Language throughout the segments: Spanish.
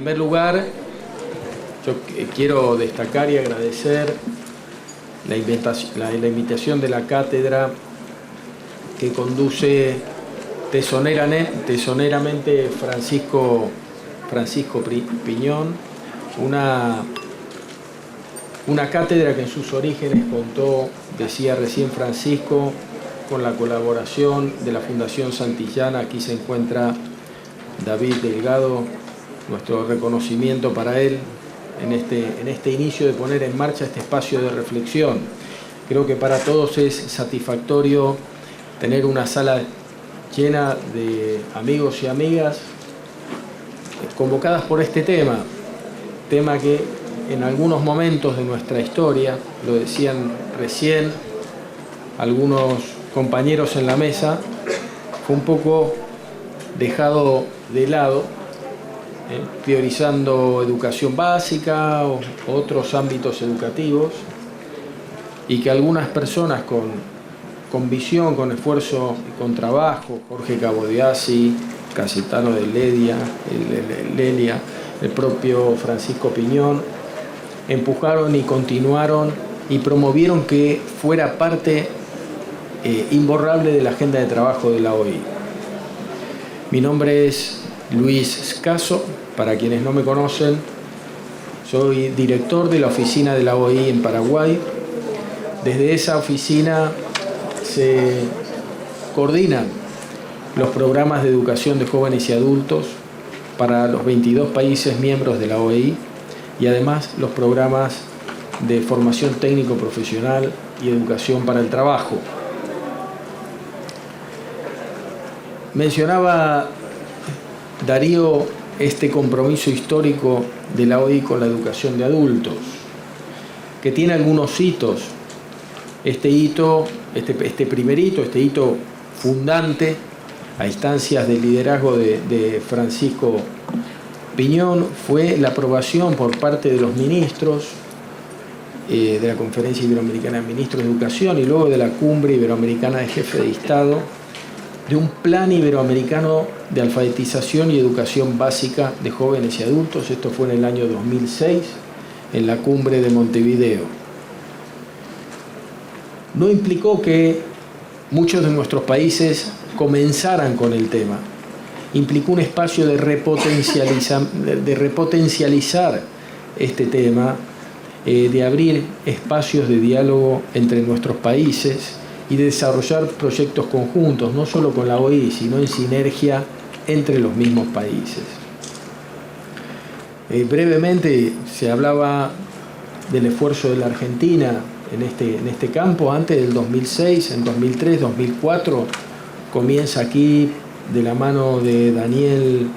primer lugar, yo quiero destacar y agradecer la invitación de la cátedra que conduce tesoneramente Francisco Piñón, una cátedra que en sus orígenes contó, decía recién Francisco, con la colaboración de la Fundación Santillana. Aquí se encuentra David Delgado, nuestro reconocimiento para él en este inicio de poner en marcha este espacio de reflexión. Creo que para todos es satisfactorio tener una sala llena de amigos y amigas convocadas por este tema que en algunos momentos de nuestra historia, lo decían recién algunos compañeros en la mesa, fue un poco dejado de lado, priorizando educación básica o otros ámbitos educativos, y que algunas personas con visión, con esfuerzo y con trabajo, Jorge Cabodiasi, Cayetano de Lelia, el propio Francisco Piñón, empujaron y continuaron y promovieron que fuera parte imborrable de la agenda de trabajo de la OI. Mi nombre es Luis Scaso, para quienes no me conocen, soy director de la oficina de la OI en Paraguay. Desde esa oficina se coordinan los programas de educación de jóvenes y adultos para los 22 países miembros de la OI y además los programas de formación técnico-profesional y educación para el trabajo. Mencionaba Darío este compromiso histórico de la OI con la educación de adultos, que tiene algunos hitos. Este primer hito, este hito fundante, a instancias del liderazgo de Francisco Piñón, fue la aprobación por parte de los ministros de la Conferencia Iberoamericana de Ministros de Educación y luego de la Cumbre Iberoamericana de Jefes de Estado, de un plan iberoamericano de alfabetización y educación básica de jóvenes y adultos. Esto fue en el año 2006, en la Cumbre de Montevideo. No implicó que muchos de nuestros países comenzaran con el tema. Implicó un espacio de repotencializar este tema, de abrir espacios de diálogo entre nuestros países y de desarrollar proyectos conjuntos, no solo con la OI, sino en sinergia entre los mismos países. Brevemente se hablaba del esfuerzo de la Argentina en este campo antes del 2006, en 2003, 2004, comienza aquí de la mano de Daniel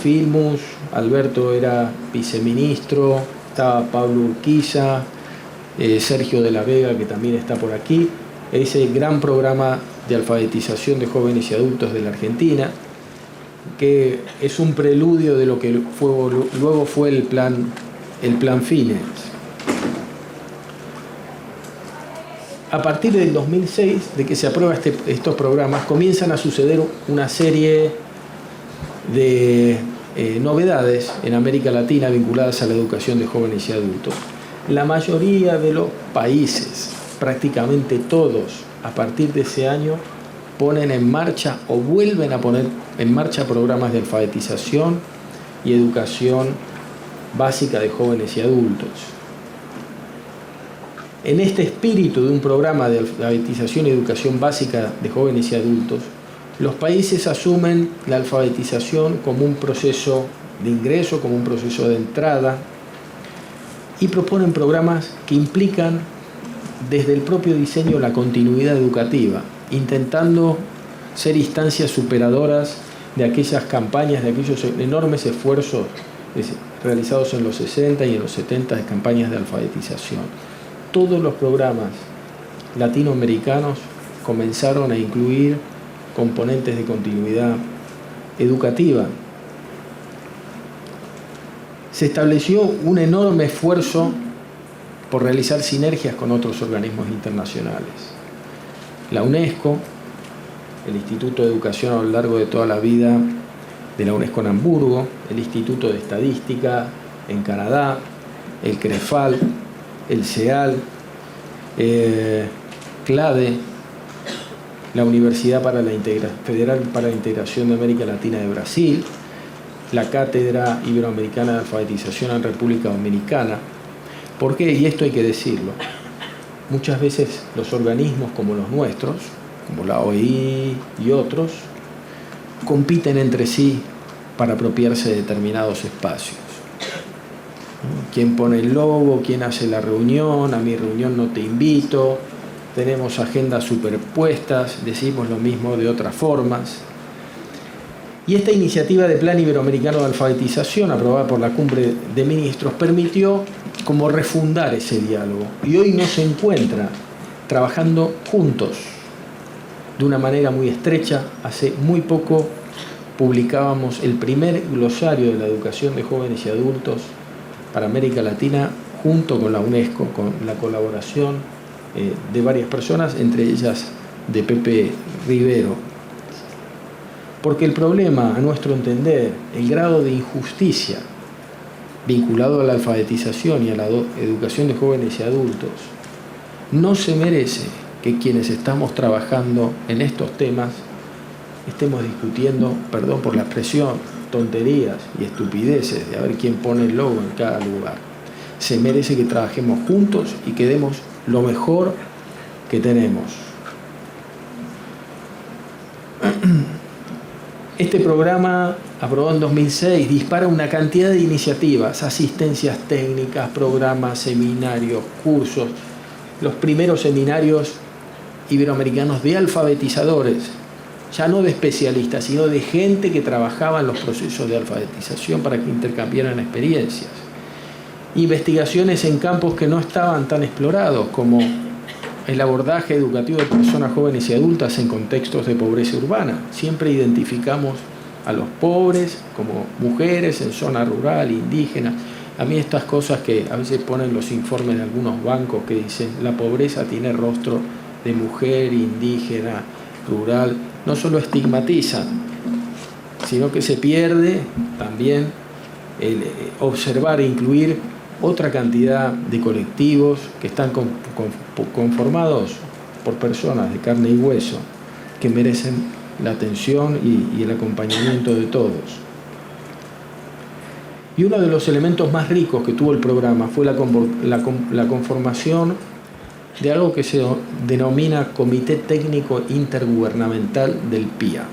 Filmus. Alberto era viceministro, estaba Pablo Urquiza, Sergio de la Vega, que también está por aquí. Ese gran programa de alfabetización de jóvenes y adultos de la Argentina, que es un preludio de lo que luego fue el plan Fines. A partir del 2006, de que se aprueban estos programas, comienzan a suceder una serie de novedades en América Latina vinculadas a la educación de jóvenes y adultos. La mayoría de los países, prácticamente todos, a partir de ese año, ponen en marcha o vuelven a poner en marcha programas de alfabetización y educación básica de jóvenes y adultos. En este espíritu de un programa de alfabetización y educación básica de jóvenes y adultos, los países asumen la alfabetización como un proceso de ingreso, como un proceso de entrada, y proponen programas que implican desde el propio diseño la continuidad educativa, intentando ser instancias superadoras de aquellas campañas, de aquellos enormes esfuerzos realizados en los 60 y en los 70 de campañas de alfabetización. Todos los programas latinoamericanos comenzaron a incluir componentes de continuidad educativa. Se estableció un enorme esfuerzo por realizar sinergias con otros organismos internacionales. La UNESCO, el Instituto de Educación a lo largo de toda la vida de la UNESCO en Hamburgo, el Instituto de Estadística en Canadá, el CREFAL, el CEAL, CLADE, la Universidad Federal para la Integración de América Latina de Brasil, la Cátedra Iberoamericana de Alfabetización en República Dominicana. ¿Por qué? Y esto hay que decirlo. Muchas veces los organismos como los nuestros, como la OEI y otros, compiten entre sí para apropiarse de determinados espacios. ¿Quién pone el logo? ¿Quién hace la reunión? A mi reunión no te invito. Tenemos agendas superpuestas, decimos lo mismo de otras formas. Y esta iniciativa de Plan Iberoamericano de Alfabetización, aprobada por la Cumbre de Ministros, permitió como refundar ese diálogo. Y hoy nos encuentra trabajando juntos de una manera muy estrecha. Hace muy poco publicábamos el primer glosario de la educación de jóvenes y adultos para América Latina, junto con la UNESCO, con la colaboración de varias personas, entre ellas de Pepe Rivero. Porque el problema, a nuestro entender, el grado de injusticia vinculado a la alfabetización y a la educación de jóvenes y adultos, no se merece que quienes estamos trabajando en estos temas estemos discutiendo, perdón por la expresión, tonterías y estupideces de a ver quién pone el logo en cada lugar. Se merece que trabajemos juntos y que demos lo mejor que tenemos. Este programa, aprobado en 2006, dispara una cantidad de iniciativas, asistencias técnicas, programas, seminarios, cursos, los primeros seminarios iberoamericanos de alfabetizadores, ya no de especialistas, sino de gente que trabajaba en los procesos de alfabetización para que intercambiaran experiencias. Investigaciones en campos que no estaban tan explorados, como el abordaje educativo de personas jóvenes y adultas en contextos de pobreza urbana. Siempre identificamos a los pobres como mujeres en zona rural, indígena. A mí estas cosas que a veces ponen los informes de algunos bancos que dicen la pobreza tiene rostro de mujer, indígena, rural, no solo estigmatizan, sino que se pierde también el observar e incluir otra cantidad de colectivos que están conformados por personas de carne y hueso que merecen la atención y el acompañamiento de todos. Y uno de los elementos más ricos que tuvo el programa fue la conformación de algo que se denomina Comité Técnico Intergubernamental del PIA.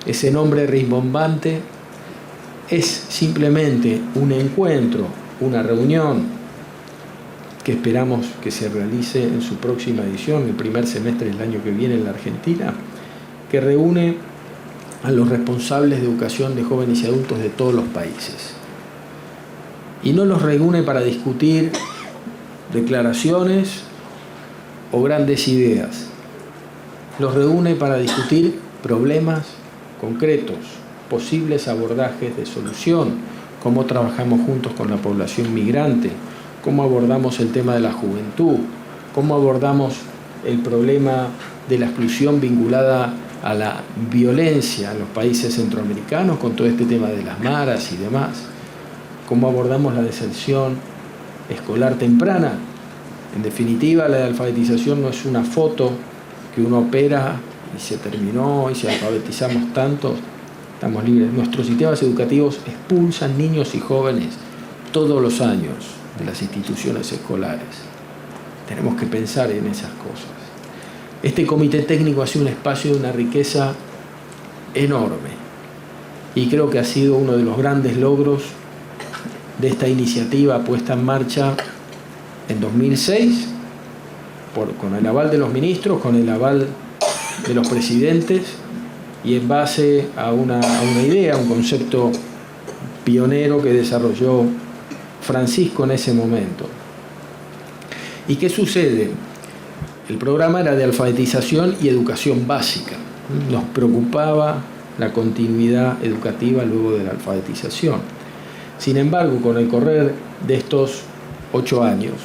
Ese nombre rimbombante es simplemente un encuentro, una reunión que esperamos que se realice en su próxima edición, el primer semestre del año que viene en la Argentina, que reúne a los responsables de educación de jóvenes y adultos de todos los países. Y no los reúne para discutir declaraciones o grandes ideas. Los reúne para discutir problemas concretos, posibles abordajes de solución, cómo trabajamos juntos con la población migrante, cómo abordamos el tema de la juventud, cómo abordamos el problema de la exclusión vinculada a la violencia en los países centroamericanos con todo este tema de las maras y demás, cómo abordamos la deserción escolar temprana. En definitiva, la alfabetización no es una foto que uno opera y se terminó y si alfabetizamos tanto, estamos libres. Nuestros sistemas educativos expulsan niños y jóvenes todos los años de las instituciones escolares. Tenemos que pensar en esas cosas. Este comité técnico ha sido un espacio de una riqueza enorme y creo que ha sido uno de los grandes logros de esta iniciativa puesta en marcha en 2006 con el aval de los ministros, con el aval de los presidentes y en base a una idea, un concepto pionero que desarrolló Francisco en ese momento. ¿Y qué sucede? El programa era de alfabetización y educación básica. Nos preocupaba la continuidad educativa luego de la alfabetización. Sin embargo, con el correr de estos 8 años,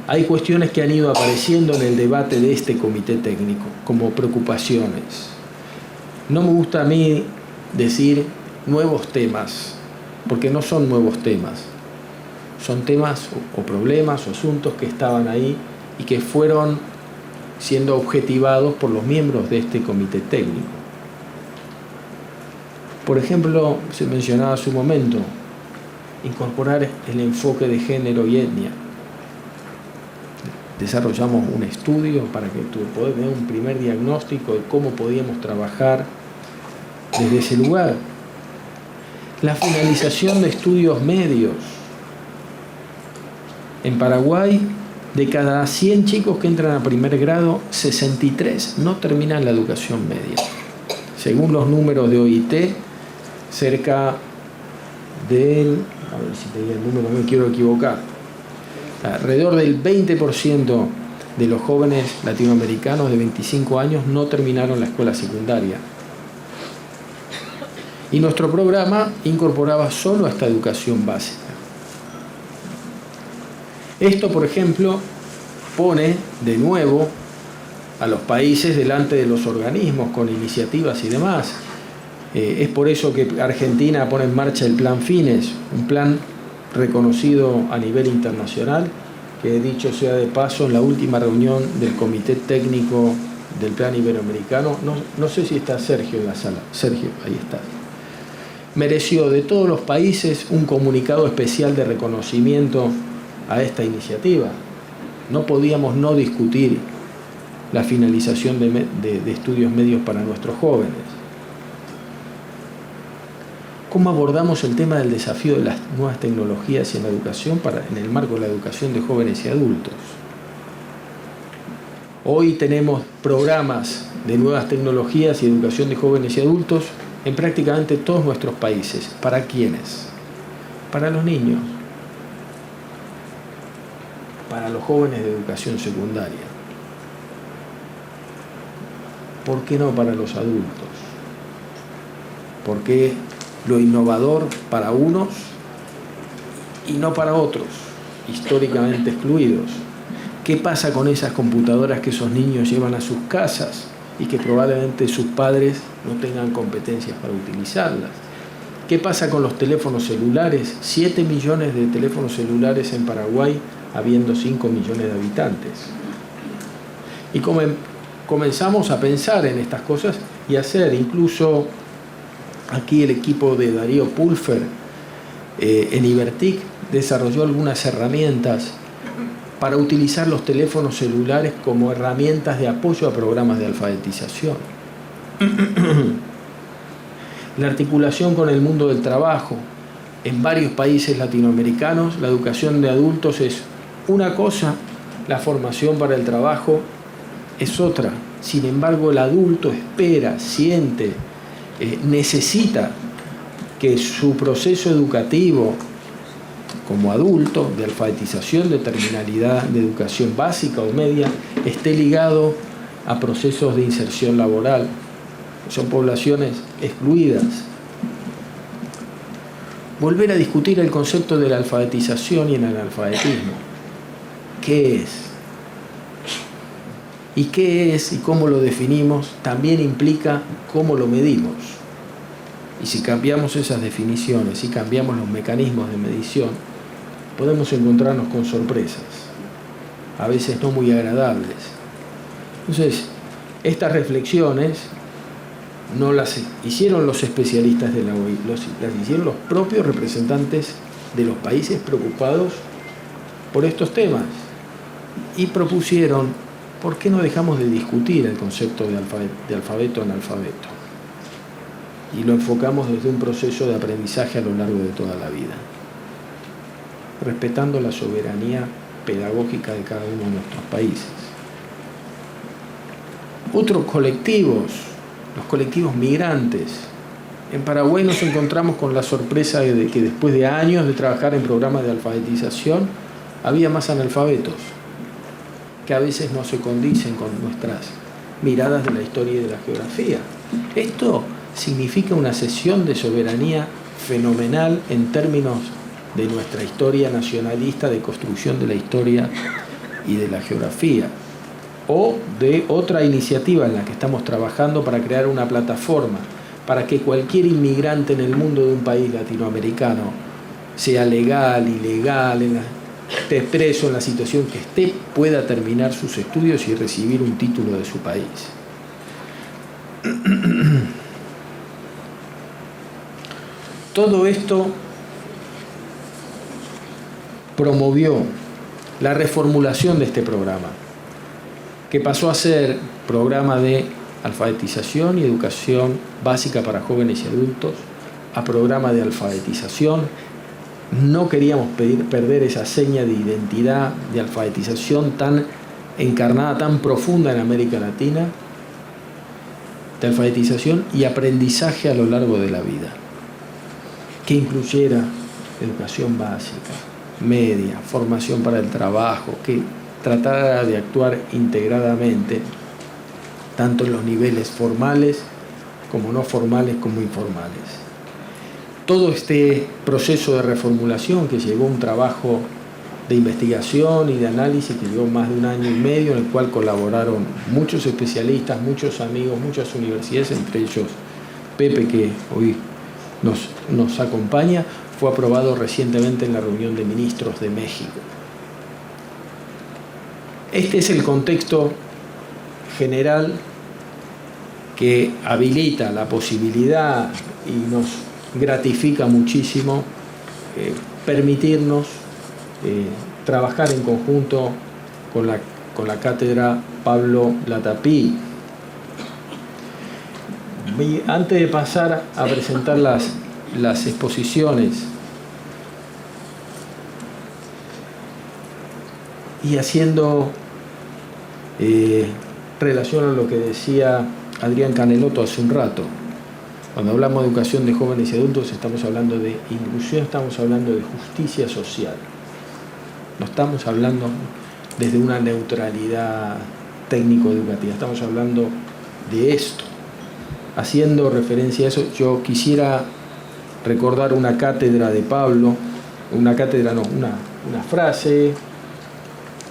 hay cuestiones que han ido apareciendo en el debate de este comité técnico como preocupaciones. No me gusta a mí decir nuevos temas, porque no son nuevos temas. Son temas o problemas o asuntos que estaban ahí y que fueron siendo objetivados por los miembros de este comité técnico. Por ejemplo, se mencionaba hace un momento, incorporar el enfoque de género y etnia. Desarrollamos un estudio para que poder tener un primer diagnóstico de cómo podíamos trabajar desde ese lugar. La finalización de estudios medios. En Paraguay, de cada 100 chicos que entran a primer grado, 63 no terminan la educación media. Según los números de OIT, cerca del, a ver si tenía el número, no me quiero equivocar, alrededor del 20% de los jóvenes latinoamericanos de 25 años no terminaron la escuela secundaria. Y nuestro programa incorporaba solo esta educación básica. Esto, por ejemplo, pone de nuevo a los países delante de los organismos con iniciativas y demás. Es por eso que Argentina pone en marcha el Plan Fines, un plan reconocido a nivel internacional, que dicho sea de paso, en la última reunión del Comité Técnico del Plan Iberoamericano, no sé si está Sergio en la sala. Sergio, ahí está. Mereció de todos los países un comunicado especial de reconocimiento a esta iniciativa. No podíamos no discutir la finalización de estudios medios para nuestros jóvenes. ¿Cómo abordamos el tema del desafío de las nuevas tecnologías en la educación en el marco de la educación de jóvenes y adultos? Hoy tenemos programas de nuevas tecnologías y educación de jóvenes y adultos en prácticamente todos nuestros países. ¿Para quiénes? Para los niños, para los jóvenes de educación secundaria. ¿Por qué no para los adultos? ¿Por qué lo innovador para unos y no para otros, históricamente excluidos? ¿Qué pasa con esas computadoras que esos niños llevan a sus casas y que probablemente sus padres no tengan competencias para utilizarlas? ¿Qué pasa con los teléfonos celulares? 7 millones de teléfonos celulares en Paraguay, habiendo 5 millones de habitantes. Y comenzamos a pensar en estas cosas y hacer, incluso aquí el equipo de Darío Pulfer en Ibertic desarrolló algunas herramientas para utilizar los teléfonos celulares como herramientas de apoyo a programas de alfabetización. La articulación con el mundo del trabajo. En varios países latinoamericanos la educación de adultos es una cosa, la formación para el trabajo es otra. Sin embargo, el adulto espera, siente, necesita que su proceso educativo como adulto, de alfabetización, de terminalidad de educación básica o media, esté ligado a procesos de inserción laboral. Son poblaciones excluidas. Volver a discutir el concepto de la alfabetización y el analfabetismo. ¿Qué es? Y qué es y cómo lo definimos también implica cómo lo medimos. Y si cambiamos esas definiciones, si cambiamos los mecanismos de medición, podemos encontrarnos con sorpresas, a veces no muy agradables. Entonces, estas reflexiones no las hicieron los especialistas de la OI, las hicieron los propios representantes de los países preocupados por estos temas y propusieron, ¿por qué no dejamos de discutir el concepto de alfabeto-analfabeto? Y lo enfocamos desde un proceso de aprendizaje a lo largo de toda la vida, respetando la soberanía pedagógica de cada uno de nuestros países. Otros colectivos, los colectivos migrantes. En Paraguay nos encontramos con la sorpresa de que después de años de trabajar en programas de alfabetización, había más analfabetos, que a veces no se condicen con nuestras miradas de la historia y de la geografía. Esto significa una cesión de soberanía fenomenal en términos de nuestra historia nacionalista de construcción de la historia y de la geografía. o de otra iniciativa en la que estamos trabajando para crear una plataforma para que cualquier inmigrante en el mundo de un país latinoamericano, sea legal, ilegal, esté preso, en la situación que esté, pueda terminar sus estudios y recibir un título de su país. Todo esto promovió la reformulación de este programa, que pasó a ser programa de alfabetización y educación básica para jóvenes y adultos, a programa de alfabetización. No queríamos perder esa seña de identidad, de alfabetización tan encarnada, tan profunda en América Latina, de alfabetización y aprendizaje a lo largo de la vida, que incluyera educación básica, media, formación para el trabajo, que tratara de actuar integradamente, tanto en los niveles formales como no formales como informales. Todo este proceso de reformulación, que llevó un trabajo de investigación y de análisis que llevó más de 1 año y medio, en el cual colaboraron muchos especialistas, muchos amigos, muchas universidades, entre ellos Pepe, que hoy nos acompaña, fue aprobado recientemente en la reunión de ministros de México. Este es el contexto general que habilita la posibilidad y nos gratifica muchísimo permitirnos trabajar en conjunto con la cátedra Pablo Latapí. Antes de pasar a presentar las exposiciones y haciendo relación a lo que decía Adrián Canelotto hace un rato, cuando hablamos de educación de jóvenes y adultos estamos hablando de inclusión, estamos hablando de justicia social, no estamos hablando desde una neutralidad técnico-educativa, estamos hablando de esto. Haciendo referencia a eso, yo quisiera recordar una cátedra de Pablo, una frase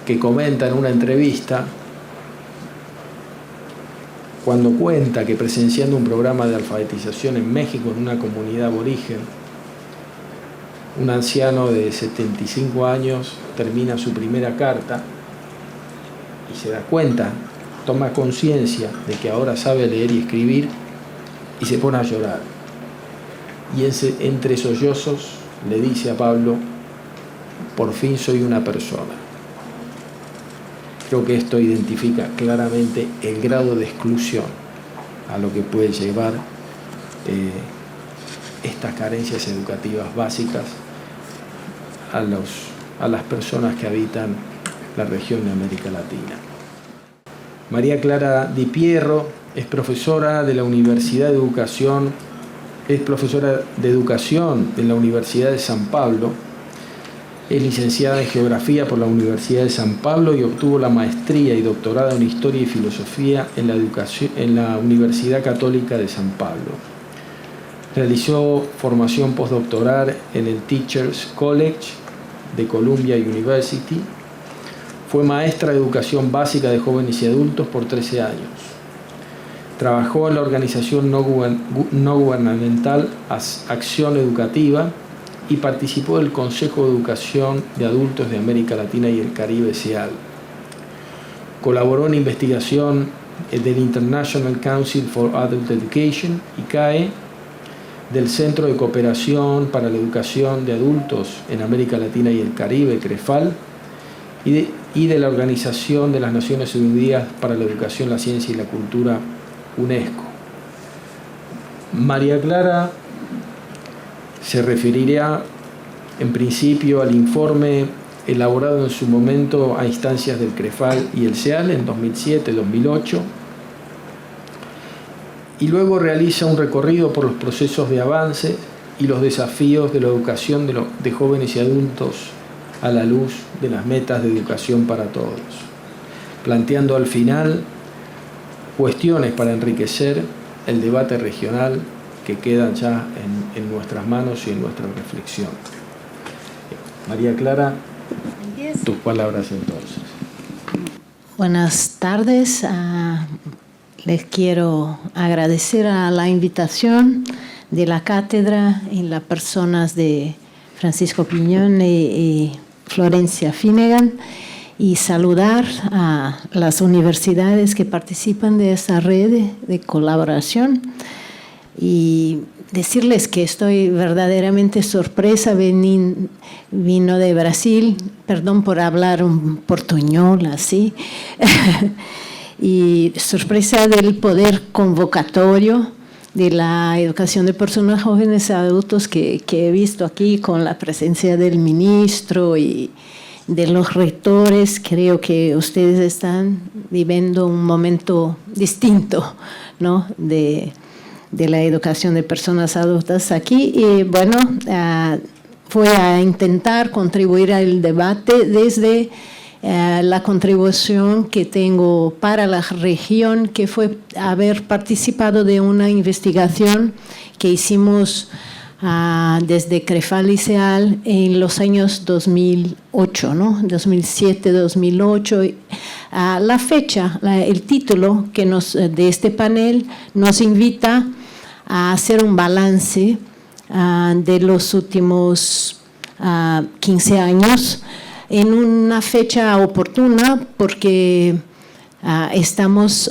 que comenta en una entrevista cuando cuenta que presenciando un programa de alfabetización en México, en una comunidad aborigen, un anciano de 75 años termina su primera carta y se da cuenta, toma conciencia de que ahora sabe leer y escribir y se pone a llorar. Y entre sollozos le dice a Pablo: por fin soy una persona. Creo que esto identifica claramente el grado de exclusión a lo que puede llevar estas carencias educativas básicas a las personas que habitan la región de América Latina. María Clara Di Pierro es profesora de la Universidad de Educación, es profesora de Educación en la Universidad de San Pablo. Es licenciada en Geografía por la Universidad de San Pablo y obtuvo la maestría y doctorado en Historia y Filosofía en la Universidad Católica de San Pablo. Realizó formación postdoctoral en el Teachers College de Columbia University. Fue maestra de Educación Básica de Jóvenes y Adultos por 13 años. Trabajó en la organización no gubernamental Acción Educativa y participó del Consejo de Educación de Adultos de América Latina y el Caribe, SEAL. Colaboró en investigación del International Council for Adult Education, ICAE, del Centro de Cooperación para la Educación de Adultos en América Latina y el Caribe, CREFAL, y de la Organización de las Naciones Unidas para la Educación, la Ciencia y la Cultura, UNESCO. María Clara se referirá en principio al informe elaborado en su momento a instancias del CREFAL y el SEAL en 2007-2008, y luego realiza un recorrido por los procesos de avance y los desafíos de la educación de jóvenes y adultos a la luz de las metas de educación para todos, planteando al final cuestiones para enriquecer el debate regional que quedan ya en nuestras manos y en nuestra reflexión. María Clara, tus palabras entonces. Buenas tardes. Les quiero agradecer a la invitación de la cátedra en las personas de Francisco Piñón y Florencia Finnegan y saludar a las universidades que participan de esta red de colaboración y decirles que estoy verdaderamente sorpresa. Vino de Brasil, perdón por hablar un portuñol así, y sorpresa del poder convocatorio de la educación de personas jóvenes y adultos que he visto aquí con la presencia del ministro y de los rectores. Creo que ustedes están viviendo un momento distinto, ¿no?, de la educación de personas adultas aquí. Y bueno, voy a intentar contribuir al debate desde la contribución que tengo para la región, que fue haber participado de una investigación que hicimos desde CREFAL y CEAL en los años 2008, ¿no? 2007, 2008. La fecha, el título de este panel nos invita a hacer un balance de los últimos 15 años en una fecha oportuna, porque estamos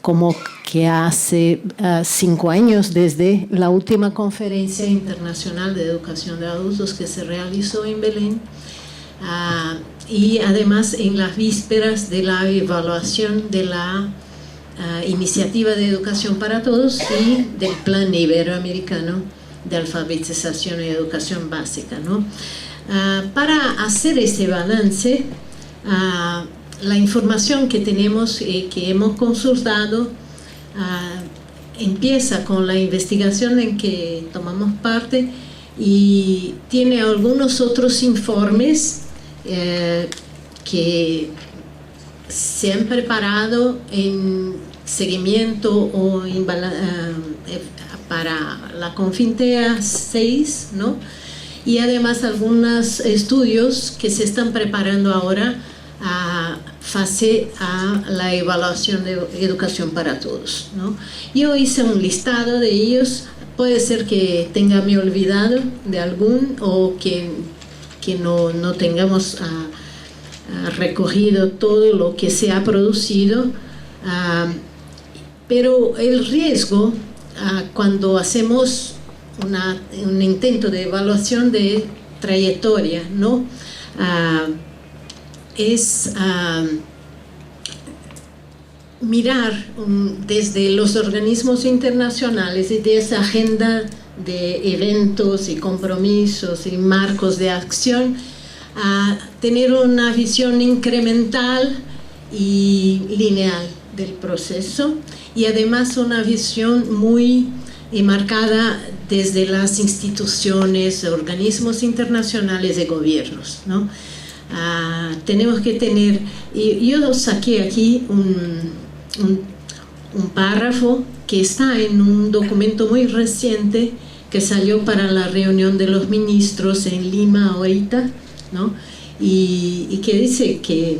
como que hace 5 años desde la última conferencia internacional de educación de adultos que se realizó en Belén, y además en las vísperas de la evaluación de la iniciativa de educación para todos y del plan iberoamericano de alfabetización y educación básica, ¿no? Para hacer ese balance, la información que tenemos, que hemos consultado, empieza con la investigación en que tomamos parte y tiene algunos otros informes que se han preparado en seguimiento o para la Confintea 6, ¿no? Y además algunos estudios que se están preparando ahora face a la evaluación de educación para todos, ¿no? Yo hice un listado de ellos. Puede ser que me olvidado de algún o que no tengamos recogido todo lo que se ha producido, pero el riesgo cuando hacemos un intento de evaluación de trayectoria, ¿no?, es mirar desde los organismos internacionales y de esa agenda de eventos y compromisos y marcos de acción, a tener una visión incremental y lineal del proceso, y además una visión muy marcada desde las instituciones, organismos internacionales y gobiernos, ¿no? Tenemos que tener, yo saqué aquí un párrafo que está en un documento muy reciente que salió para la reunión de los ministros en Lima ahorita, ¿no? Y que dice que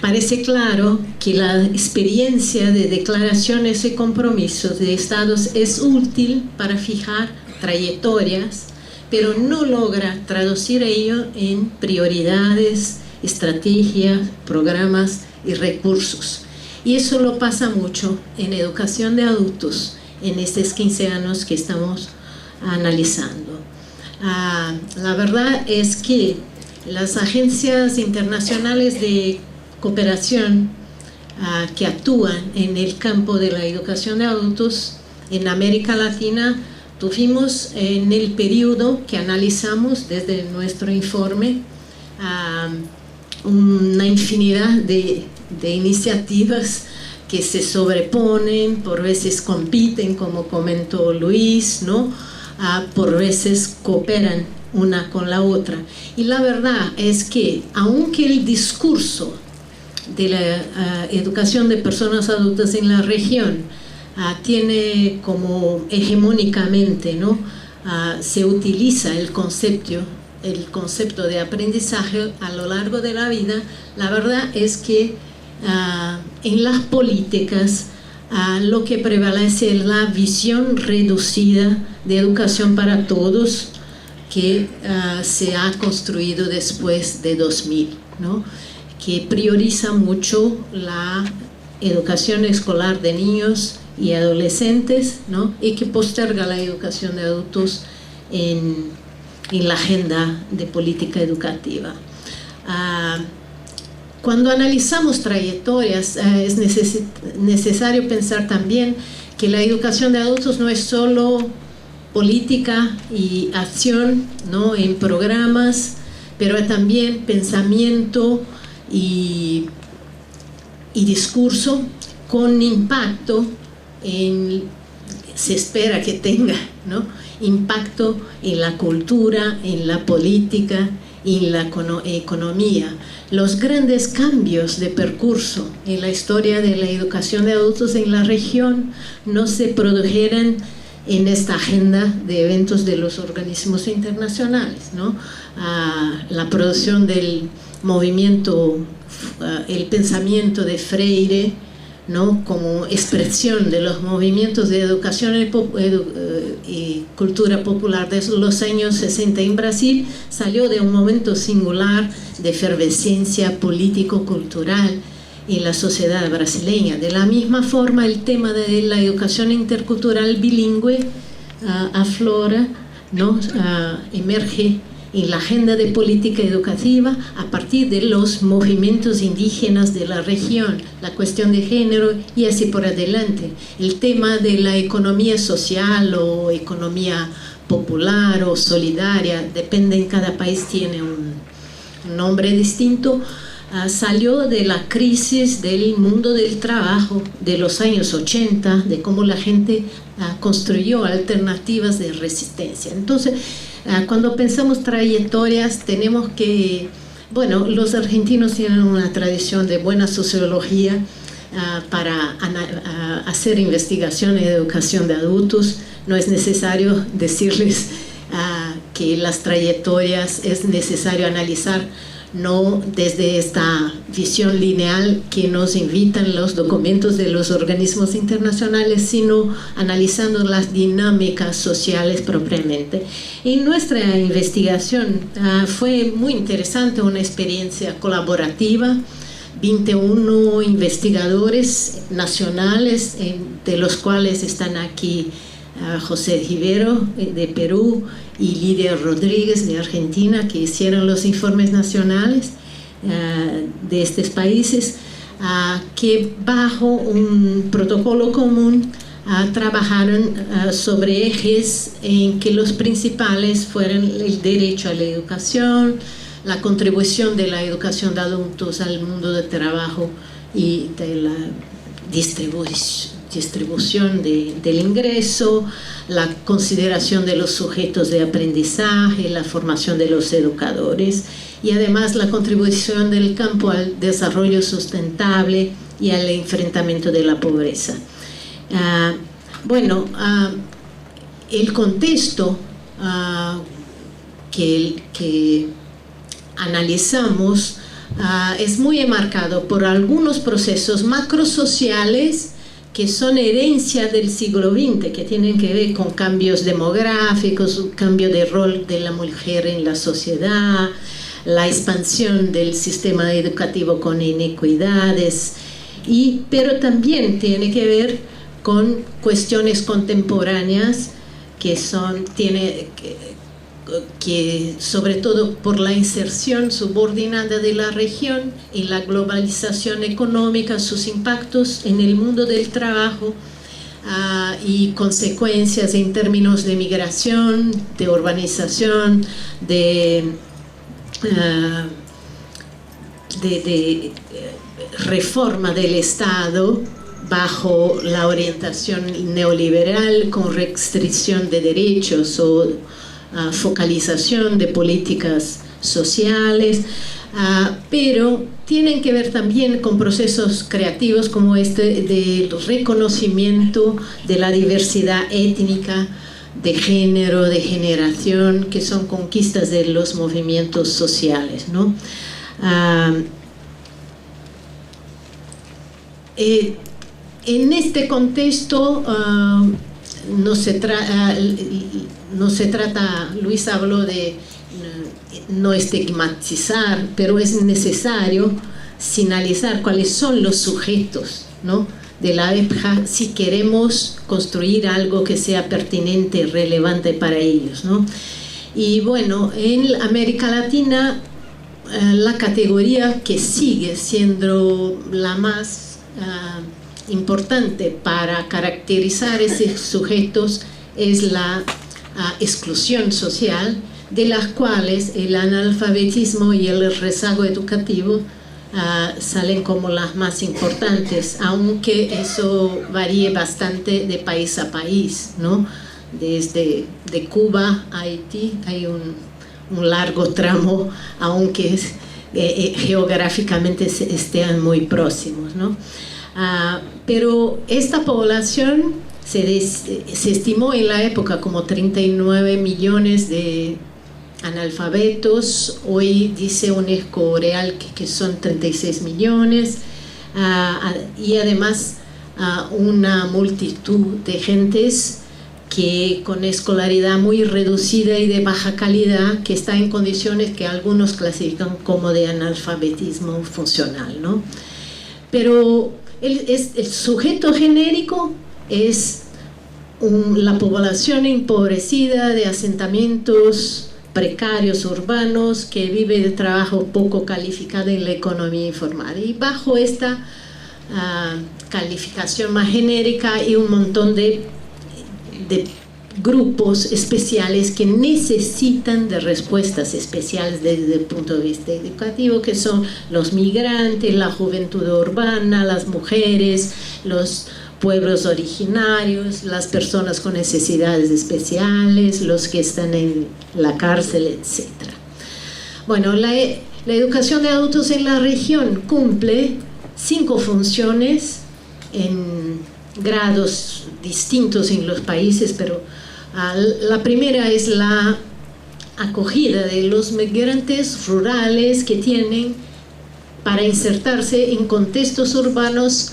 parece claro que la experiencia de declaraciones y compromisos de estados es útil para fijar trayectorias, pero no logra traducir ello en prioridades, estrategias, programas y recursos. Y eso lo pasa mucho en educación de adultos en estos 15 años que estamos analizando. La verdad es que las agencias internacionales de cooperación que actúan en el campo de la educación de adultos en América Latina, tuvimos en el periodo que analizamos desde nuestro informe una infinidad de iniciativas que se sobreponen, por veces compiten, como comentó Luis, ¿no? Por veces cooperan una con la otra. Y la verdad es que aunque el discurso de la educación de personas adultas en la región tiene como hegemónicamente, ¿no?, se utiliza el concepto de aprendizaje a lo largo de la vida, la verdad es que en las políticas lo que prevalece es la visión reducida de educación para todos que se ha construido después de 2000, ¿no? Que prioriza mucho la educación escolar de niños y adolescentes, ¿no? Y que posterga la educación de adultos en la agenda de política educativa. Cuando analizamos trayectorias, es necesario pensar también que la educación de adultos no es solo política y acción, ¿no? En programas, pero también pensamiento y discurso con impacto se espera que tenga, ¿no? Impacto en la cultura, en la política y en la economía. Los grandes cambios de percurso en la historia de la educación de adultos en la región no se produjeran en esta agenda de eventos de los organismos internacionales, ¿no? La producción del movimiento, el pensamiento de Freire, ¿no? Como expresión de los movimientos de educación y cultura popular de los años 60 en Brasil, salió de un momento singular de efervescencia político-cultural en la sociedad brasileña. De la misma forma, el tema de la educación intercultural bilingüe aflora, ¿no? Emerge en la agenda de política educativa a partir de los movimientos indígenas de la región, la cuestión de género y así por adelante. El tema de la economía social o economía popular o solidaria, depende, en cada país tiene un nombre distinto, salió de la crisis del mundo del trabajo de los años 80, de cómo la gente construyó alternativas de resistencia. Entonces, cuando pensamos trayectorias, tenemos que, bueno, los argentinos tienen una tradición de buena sociología para hacer investigación en educación de adultos. No es necesario decirles que las trayectorias es necesario analizar, no desde esta visión lineal que nos invitan los documentos de los organismos internacionales, sino analizando las dinámicas sociales propiamente. En nuestra investigación fue muy interesante, una experiencia colaborativa, 21 investigadores nacionales, de los cuales están aquí José Rivero de Perú y Lidia Rodríguez de Argentina, que hicieron los informes nacionales de estos países, que bajo un protocolo común trabajaron sobre ejes en que los principales fueron el derecho a la educación, la contribución de la educación de adultos al mundo del trabajo y de la distribución del ingreso, la consideración de los sujetos de aprendizaje, la formación de los educadores y además la contribución del campo al desarrollo sustentable y al enfrentamiento de la pobreza. El contexto que analizamos es muy enmarcado por algunos procesos macrosociales que son herencia del siglo XX, que tienen que ver con cambios demográficos, un cambio de rol de la mujer en la sociedad, la expansión del sistema educativo con inequidades, pero también tiene que ver con cuestiones contemporáneas que sobre todo por la inserción subordinada de la región y la globalización económica, sus impactos en el mundo del trabajo y consecuencias en términos de migración, de urbanización, de reforma del Estado bajo la orientación neoliberal con restricción de derechos o focalización de políticas sociales, pero tienen que ver también con procesos creativos como este del reconocimiento de la diversidad étnica, de género, de generación, que son conquistas de los movimientos sociales, ¿no? En este contexto no se trata, Luis habló de no estigmatizar, pero es necesario señalizar cuáles son los sujetos, ¿no?, de la EPJA si queremos construir algo que sea pertinente y relevante para ellos, ¿no? Y bueno, en América Latina la categoría que sigue siendo la más importante para caracterizar esos sujetos es la exclusión social, de las cuales el analfabetismo y el rezago educativo salen como las más importantes, aunque eso varíe bastante de país a país, ¿no? Desde de Cuba a Haití hay un largo tramo, aunque geográficamente estén muy próximos, ¿no? Pero esta población se estimó en la época como 39 millones de analfabetos. Hoy dice UNESCO Real que son 36 millones, y además una multitud de gentes que con escolaridad muy reducida y de baja calidad, que está en condiciones que algunos clasifican como de analfabetismo funcional, ¿no? Pero el sujeto genérico es la población empobrecida de asentamientos precarios urbanos que vive de trabajo poco calificado en la economía informal. Y bajo esta calificación más genérica hay un montón de grupos especiales que necesitan de respuestas especiales desde el punto de vista educativo, que son los migrantes, la juventud urbana, las mujeres, los pueblos originarios, las personas con necesidades especiales, los que están en la cárcel, etc. Bueno, la educación de adultos en la región cumple 5 funciones en grados distintos en los países, pero la primera es la acogida de los migrantes rurales que tienen para insertarse en contextos urbanos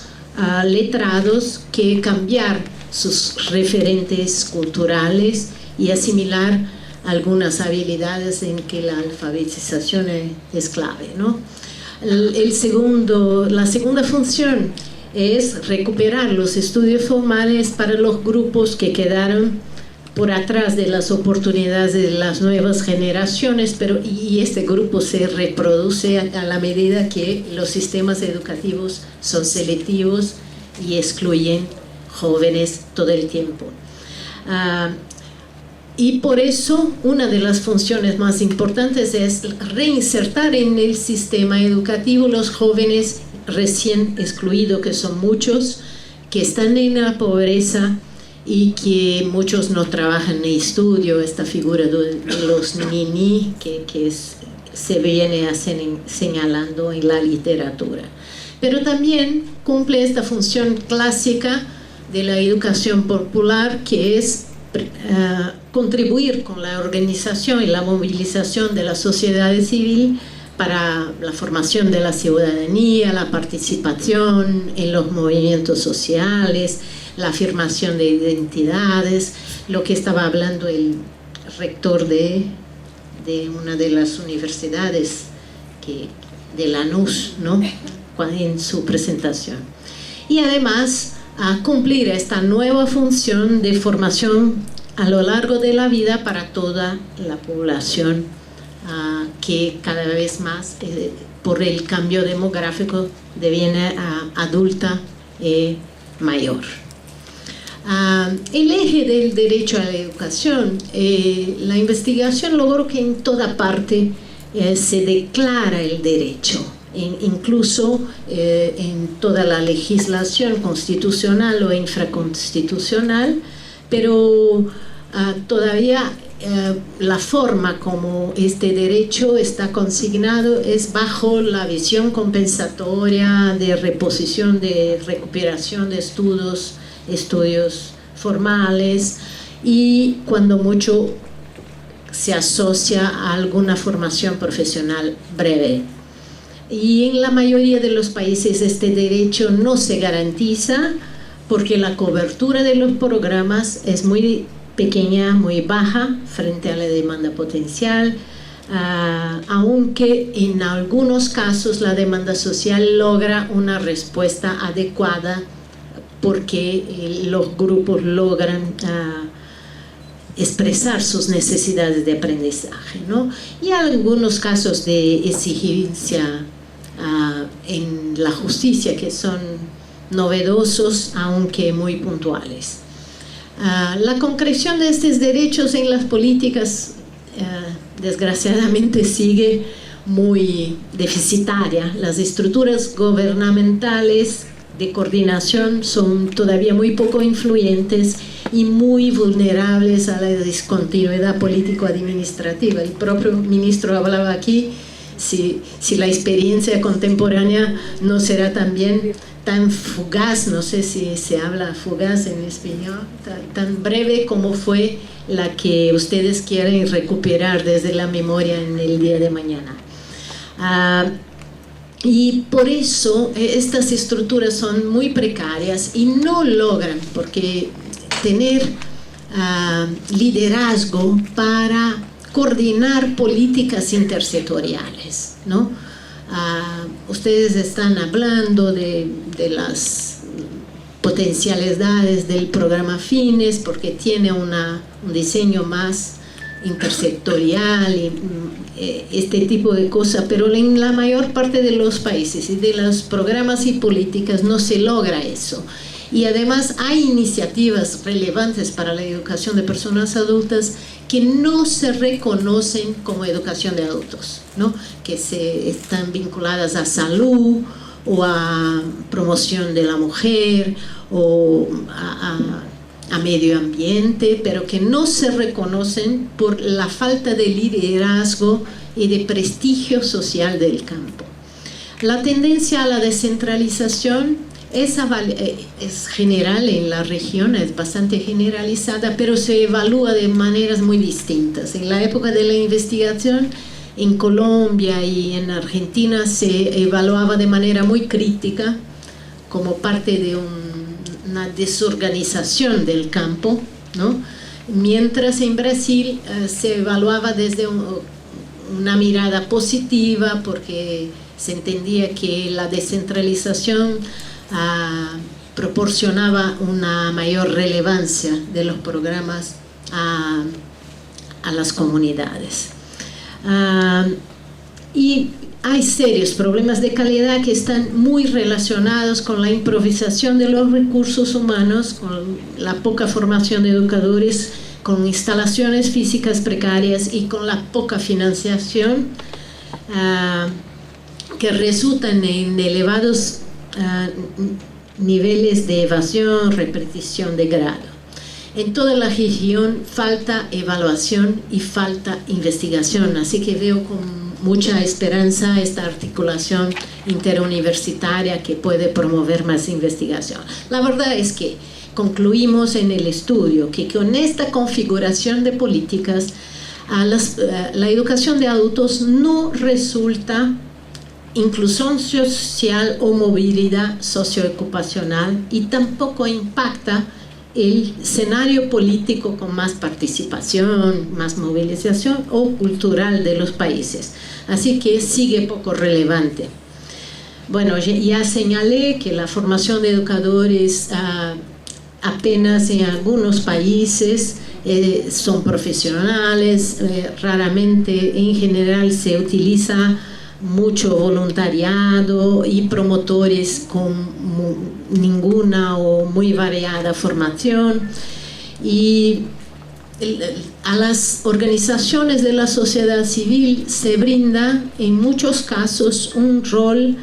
letrados, que cambiar sus referentes culturales y asimilar algunas habilidades en que la alfabetización es clave, ¿no? La segunda función es recuperar los estudios formales para los grupos que quedaron por atrás de las oportunidades de las nuevas generaciones, y este grupo se reproduce a la medida que los sistemas educativos son selectivos y excluyen jóvenes todo el tiempo. Y por eso una de las funciones más importantes es reinsertar en el sistema educativo los jóvenes recién excluidos, que son muchos, que están en la pobreza y que muchos no trabajan ni estudio, esta figura de los nini que se viene señalando en la literatura. Pero también cumple esta función clásica de la educación popular, que es contribuir con la organización y la movilización de la sociedad civil para la formación de la ciudadanía, la participación en los movimientos sociales, la afirmación de identidades, lo que estaba hablando el rector de una de las universidades de Lanús, ¿no?, en su presentación. Y además a cumplir esta nueva función de formación a lo largo de la vida para toda la población, que cada vez más por el cambio demográfico deviene adulta mayor. El eje del derecho a la educación, la investigación logró que en toda parte se declara el derecho, incluso en toda la legislación constitucional o infraconstitucional, pero todavía la forma como este derecho está consignado es bajo la visión compensatoria de reposición, de recuperación de estudios formales, y cuando mucho se asocia a alguna formación profesional breve. y en la mayoría de los países este derecho no se garantiza porque la cobertura de los programas es muy pequeña, muy baja frente a la demanda potencial, aunque en algunos casos la demanda social logra una respuesta adecuada porque los grupos logran expresar sus necesidades de aprendizaje, ¿no? Y algunos casos de exigencia en la justicia que son novedosos, aunque muy puntuales. La concreción de estos derechos en las políticas desgraciadamente sigue muy deficitaria. Las estructuras gubernamentales de coordinación son todavía muy poco influyentes y muy vulnerables a la discontinuidad político-administrativa. El propio ministro hablaba aquí, si la experiencia contemporánea no será también tan fugaz, no sé si se habla fugaz en español, tan breve como fue la que ustedes quieren recuperar desde la memoria en el día de mañana. Y por eso estas estructuras son muy precarias y no logran, porque tener liderazgo para coordinar políticas intersectoriales, ¿no? Ustedes están hablando de las potencialidades del programa FINES porque tiene un diseño más intersectorial y este tipo de cosas, pero en la mayor parte de los países y de los programas y políticas no se logra eso. Y además hay iniciativas relevantes para la educación de personas adultas que no se reconocen como educación de adultos, ¿no? Que están vinculadas a salud o a promoción de la mujer o a medio ambiente, pero que no se reconocen por la falta de liderazgo y de prestigio social del campo. La tendencia a la descentralización es general en la región, es bastante generalizada, pero se evalúa de maneras muy distintas. En la época de la investigación, en Colombia y en Argentina se evaluaba de manera muy crítica como parte de una desorganización del campo, ¿no? Mientras en Brasil se evaluaba desde una mirada positiva porque se entendía que la descentralización proporcionaba una mayor relevancia de los programas a las comunidades. Y hay serios problemas de calidad que están muy relacionados con la improvisación de los recursos humanos, con la poca formación de educadores, con instalaciones físicas precarias y con la poca financiación que resultan en elevados niveles de evasión, repetición de grado. En toda la región falta evaluación y falta investigación, así que veo con mucha esperanza esta articulación interuniversitaria que puede promover más investigación. La verdad es que concluimos en el estudio que con esta configuración de políticas la educación de adultos no resulta inclusión social o movilidad socioocupacional y tampoco impacta el escenario político con más participación, más movilización o cultural de los países. Así que sigue poco relevante. Bueno, ya señalé que la formación de educadores apenas en algunos países son profesionales, raramente en general se utiliza mucho voluntariado y promotores con ninguna o muy variada formación, y a las organizaciones de la sociedad civil se brinda en muchos casos un rol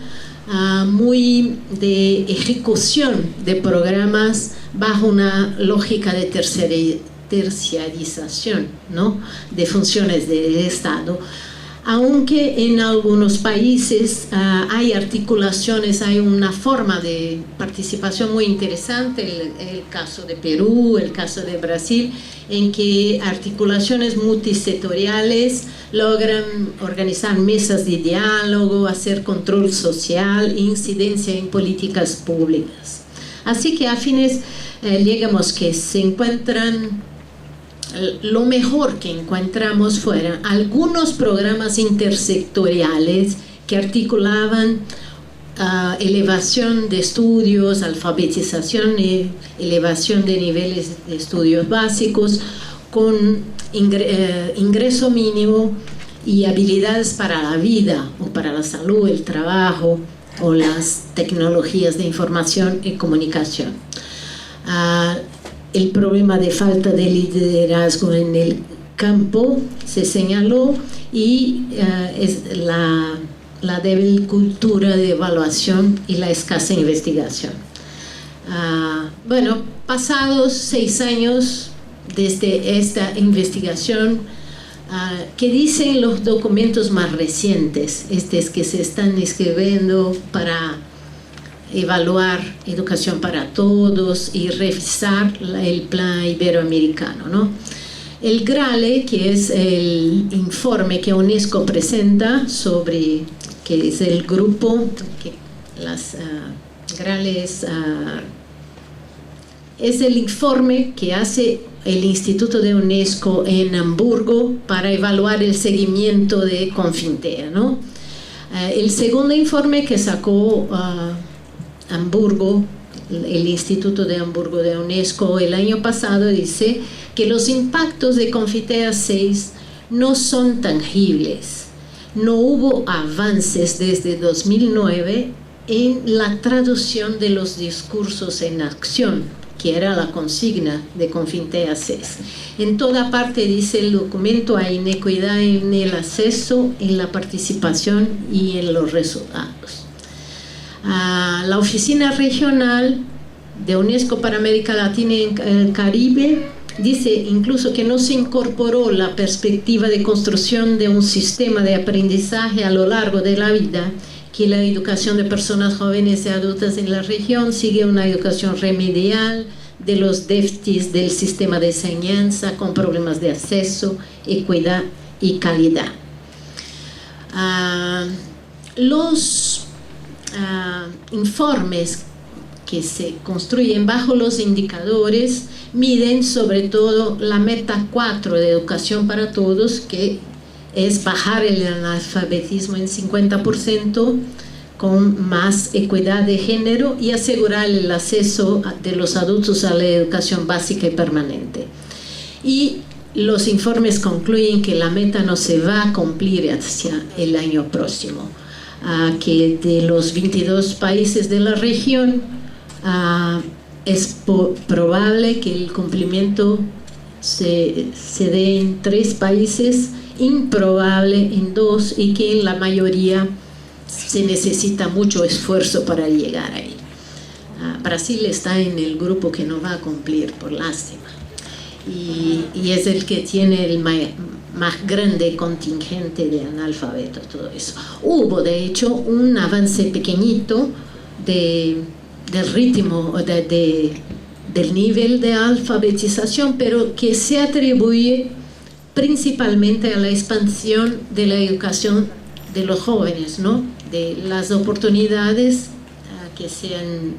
muy de ejecución de programas bajo una lógica de terciarización, ¿no?, de funciones del Estado. aunque en algunos países hay articulaciones, hay una forma de participación muy interesante, el caso de Perú, el caso de Brasil, en que articulaciones multisectoriales logran organizar mesas de diálogo, hacer control social, incidencia en políticas públicas. Así que a fines, digamos que se encuentran, lo mejor que encontramos fueron algunos programas intersectoriales que articulaban elevación de estudios, alfabetización y elevación de niveles de estudios básicos con ingreso mínimo y habilidades para la vida o para la salud, el trabajo o las tecnologías de información y comunicación. El problema de falta de liderazgo en el campo se señaló y es la débil cultura de evaluación y la escasa investigación. Bueno, pasados 6 años desde esta investigación, ¿qué dicen los documentos más recientes? Estos que se están escribiendo para evaluar educación para todos y revisar el plan iberoamericano, ¿no? El GRALE, que es el informe que UNESCO presenta sobre, que es el grupo, que las GRALE es el informe que hace el Instituto de UNESCO en Hamburgo para evaluar el seguimiento de Confintea, ¿no? El segundo informe que sacó Hamburgo, el Instituto de Hamburgo de UNESCO el año pasado, dice que los impactos de Confintea 6 no son tangibles. No hubo avances desde 2009 en la traducción de los discursos en acción, que era la consigna de Confintea 6. En toda parte, dice el documento, hay inequidad en el acceso, en la participación y en los resultados. La Oficina Regional de UNESCO para América Latina y el Caribe dice incluso que no se incorporó la perspectiva de construcción de un sistema de aprendizaje a lo largo de la vida, que la educación de personas jóvenes y adultas en la región sigue una educación remedial de los déficits del sistema de enseñanza con problemas de acceso, equidad y calidad. Los informes que se construyen bajo los indicadores miden sobre todo la meta 4 de educación para todos, que es bajar el analfabetismo en 50% con más equidad de género y asegurar el acceso de los adultos a la educación básica y permanente. Y los informes concluyen que la meta no se va a cumplir hacia el año próximo, que de los 22 países de la región es probable que el cumplimiento se dé en 3 países, improbable en 2, y que en la mayoría se necesita mucho esfuerzo para llegar ahí. Brasil está en el grupo que no va a cumplir, por lástima, y es el que tiene el más grande contingente de analfabetos, todo eso. Hubo de hecho un avance pequeñito del ritmo, del nivel de alfabetización, pero que se atribuye principalmente a la expansión de la educación de los jóvenes, ¿no? De las oportunidades que se han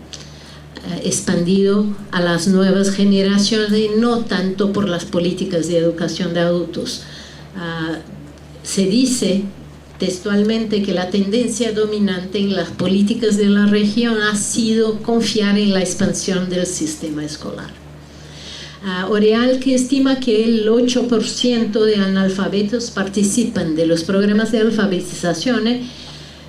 expandido a las nuevas generaciones, no tanto por las políticas de educación de adultos. Se dice textualmente que la tendencia dominante en las políticas de la región ha sido confiar en la expansión del sistema escolar. Oreal, que estima que el 8% de analfabetos participan de los programas de alfabetización,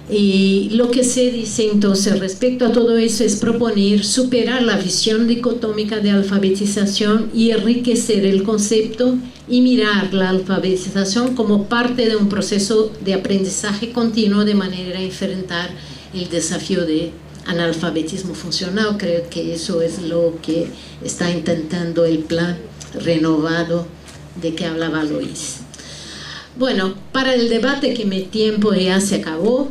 y lo que se dice entonces respecto a todo eso es proponer superar la visión dicotómica de alfabetización y enriquecer el concepto y mirar la alfabetización como parte de un proceso de aprendizaje continuo, de manera a enfrentar el desafío de analfabetismo funcional. Creo que eso es lo que está intentando el plan renovado de que hablaba Luis. Bueno, para el debate, que mi tiempo ya se acabó,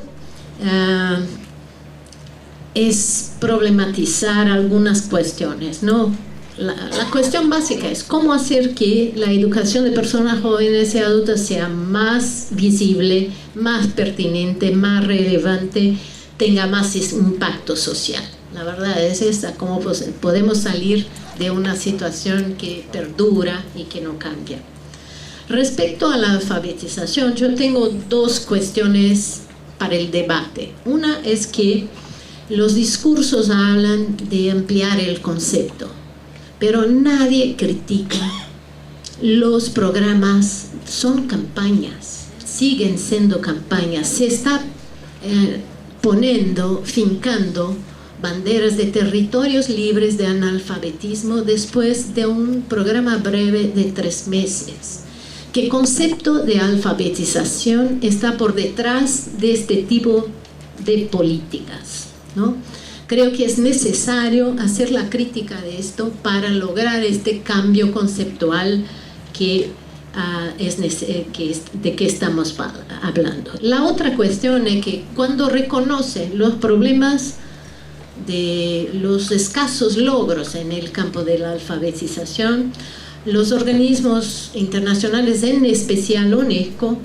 es problematizar algunas cuestiones, ¿no? La cuestión básica es cómo hacer que la educación de personas jóvenes y adultas sea más visible, más pertinente, más relevante, tenga más impacto social. La verdad es esta, cómo podemos salir de una situación que perdura y que no cambia. Respecto a la alfabetización, yo tengo dos cuestiones para el debate. Una es que los discursos hablan de ampliar el concepto, pero nadie critica. Los programas son campañas, siguen siendo campañas. Se está fincando banderas de territorios libres de analfabetismo después de un programa breve de 3 meses. ¿Qué concepto de alfabetización está por detrás de este tipo de políticas, ¿no? Creo que es necesario hacer la crítica de esto para lograr este cambio conceptual de que estamos hablando. La otra cuestión es que cuando reconoce los problemas de los escasos logros en el campo de la alfabetización, los organismos internacionales, en especial UNESCO,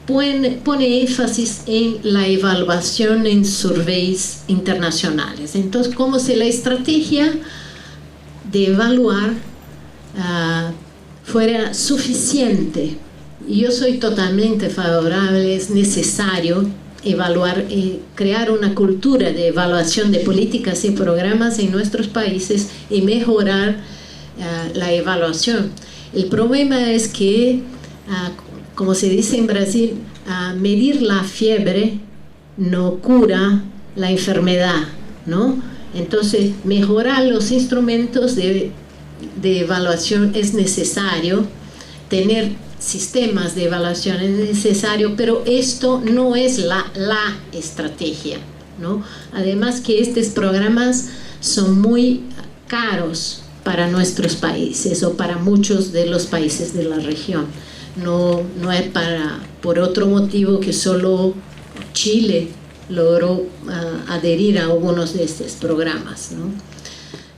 pone énfasis en la evaluación en surveys internacionales. Entonces, como si la estrategia de evaluar fuera suficiente. Yo soy totalmente favorable, es necesario evaluar y crear una cultura de evaluación de políticas y programas en nuestros países y mejorar la evaluación. El problema es que como se dice en Brasil, medir la fiebre no cura la enfermedad, ¿no? Entonces, mejorar los instrumentos de evaluación es necesario, tener sistemas de evaluación es necesario, pero esto no es la estrategia, ¿no? Además que estos programas son muy caros para nuestros países o para muchos de los países de la región. No es por otro motivo que solo Chile logró adherir a algunos de estos programas, ¿no?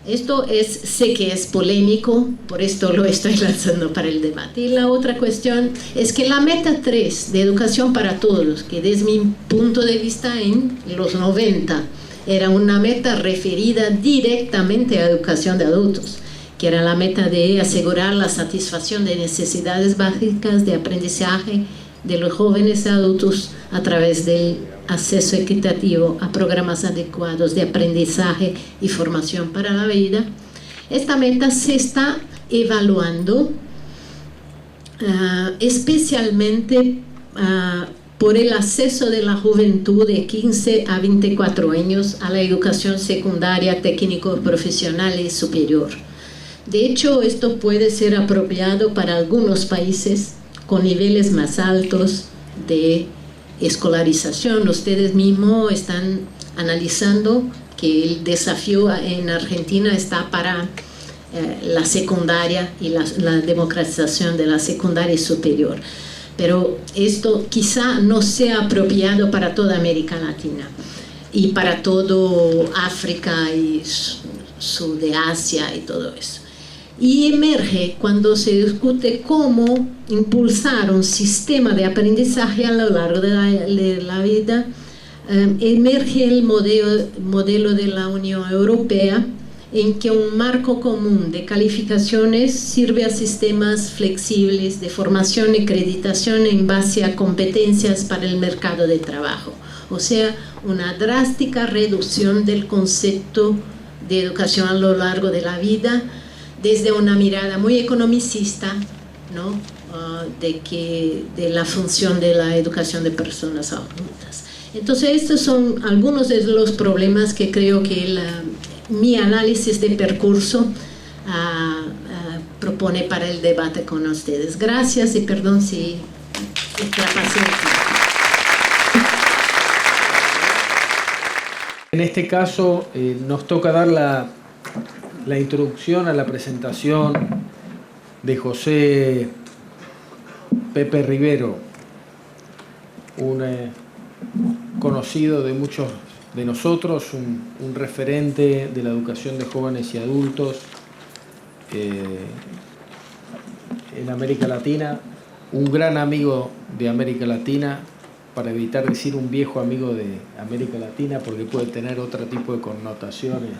Esto sé que es polémico, por esto lo estoy lanzando para el debate. Y la otra cuestión es que la meta 3 de educación para todos, que desde mi punto de vista en los 90 era una meta referida directamente a educación de adultos, que era la meta de asegurar la satisfacción de necesidades básicas de aprendizaje de los jóvenes adultos a través del acceso equitativo a programas adecuados de aprendizaje y formación para la vida. Esta meta se está evaluando especialmente por el acceso de la juventud de 15 a 24 años a la educación secundaria, técnico, profesional y superior. De hecho, esto puede ser apropiado para algunos países con niveles más altos de escolarización. Ustedes mismos están analizando que el desafío en Argentina está para la secundaria y la democratización de la secundaria y superior. Pero esto quizá no sea apropiado para toda América Latina y para todo África y sur de Asia y todo eso. Y emerge cuando se discute cómo impulsar un sistema de aprendizaje a lo largo de la vida, emerge el modelo de la Unión Europea, en que un marco común de calificaciones sirve a sistemas flexibles de formación y acreditación en base a competencias para el mercado de trabajo. O sea, una drástica reducción del concepto de educación a lo largo de la vida, desde una mirada muy economicista, ¿no? De la función de la educación de personas adultas. Entonces, estos son algunos de los problemas que creo que mi análisis de percurso propone para el debate con ustedes. Gracias y perdón si ultrapasé. En este caso, nos toca dar la introducción a la presentación de José Pepe Rivero, un conocido de muchos de nosotros, un referente de la educación de jóvenes y adultos en América Latina, un gran amigo de América Latina, para evitar decir un viejo amigo de América Latina, porque puede tener otro tipo de connotaciones.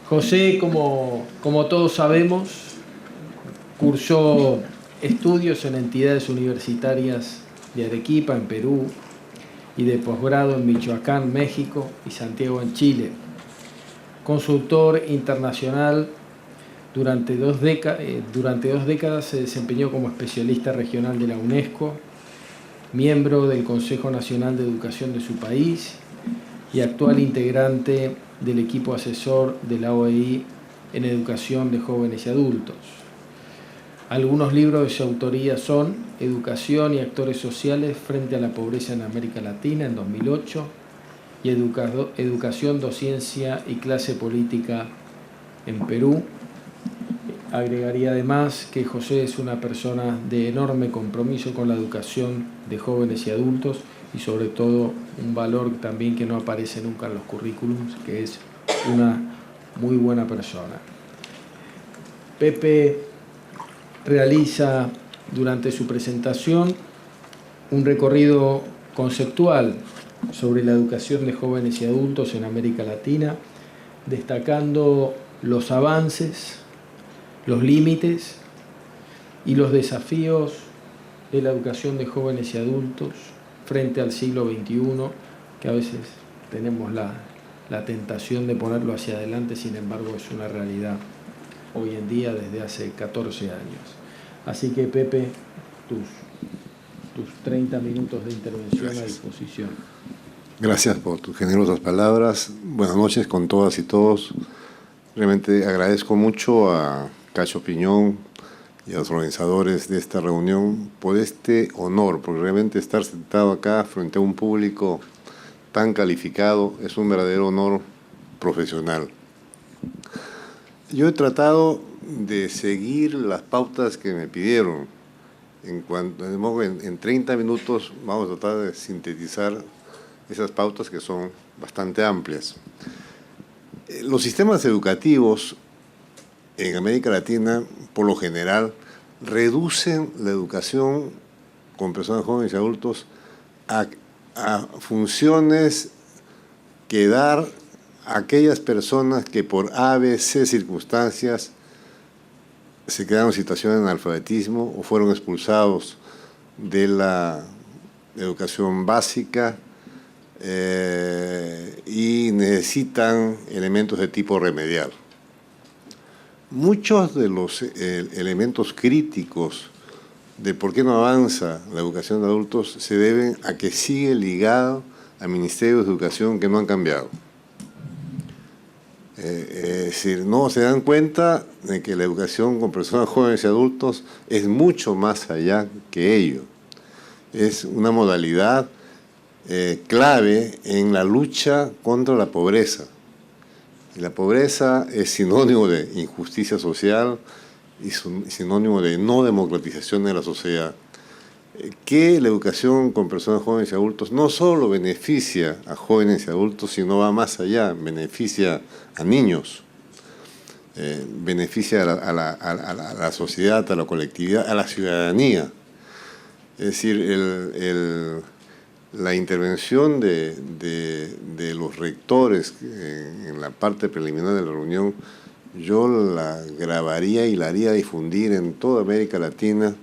José, como todos sabemos, cursó estudios en entidades universitarias de Arequipa, en Perú, y de posgrado en Michoacán, México, y Santiago, en Chile. Consultor internacional, durante dos décadas se desempeñó como especialista regional de la UNESCO, miembro del Consejo Nacional de Educación de su país y actual integrante del equipo asesor de la OEI en educación de jóvenes y adultos. Algunos libros de su autoría son Educación y actores sociales frente a la pobreza en América Latina, en 2008, y Educación, Docencia y clase política en Perú. Agregaría además que José es una persona de enorme compromiso con la educación de jóvenes y adultos, y sobre todo un valor también que no aparece nunca en los currículums, que es una muy buena persona. Pepe realiza durante su presentación un recorrido conceptual sobre la educación de jóvenes y adultos en América Latina, destacando los avances, los límites y los desafíos de la educación de jóvenes y adultos frente al siglo XXI, que a veces tenemos la tentación de ponerlo hacia adelante, sin embargo es una realidad hoy en día desde hace 14 años. Así que, Pepe, tus 30 minutos de intervención. Gracias. A disposición. Gracias por tus generosas palabras. Buenas noches con todas y todos. Realmente agradezco mucho a Cacho Piñón y a los organizadores de esta reunión por este honor, porque realmente estar sentado acá frente a un público tan calificado es un verdadero honor profesional. Yo he tratado de seguir las pautas que me pidieron. En 30 minutos vamos a tratar de sintetizar esas pautas que son bastante amplias. Los sistemas educativos en América Latina, por lo general, reducen la educación con personas jóvenes y adultos a funciones que dar a aquellas personas que por ABC circunstancias se quedaron en situación de analfabetismo o fueron expulsados de la educación básica y necesitan elementos de tipo remedial. Muchos de los elementos críticos de por qué no avanza la educación de adultos se deben a que sigue ligado a ministerios de educación que no han cambiado. Es decir, no se dan cuenta de que la educación con personas jóvenes y adultos es mucho más allá que ello. Es una modalidad clave en la lucha contra la pobreza. Y la pobreza es sinónimo de injusticia social y sinónimo de no democratización de la sociedad. Que la educación con personas jóvenes y adultos no solo beneficia a jóvenes y adultos, sino va más allá, beneficia a niños, beneficia a la sociedad, a la colectividad, a la ciudadanía. Es decir, la intervención de los rectores en la parte preliminar de la reunión, yo la grabaría y la haría difundir en toda América Latina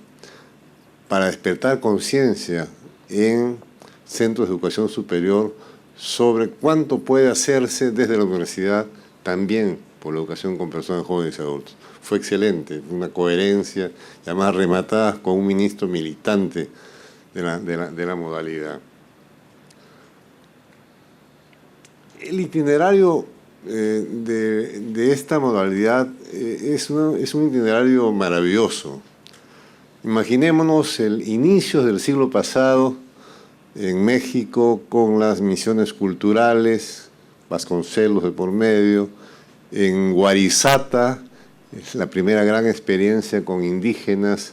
para despertar conciencia en centros de educación superior sobre cuánto puede hacerse desde la universidad también por la educación con personas jóvenes y adultos. Fue excelente, una coherencia, y además rematada con un ministro militante de la modalidad. El itinerario de esta modalidad es un itinerario maravilloso. Imaginémonos el inicio del siglo pasado en México con las misiones culturales, Vasconcelos de por medio, en Guarizata, es la primera gran experiencia con indígenas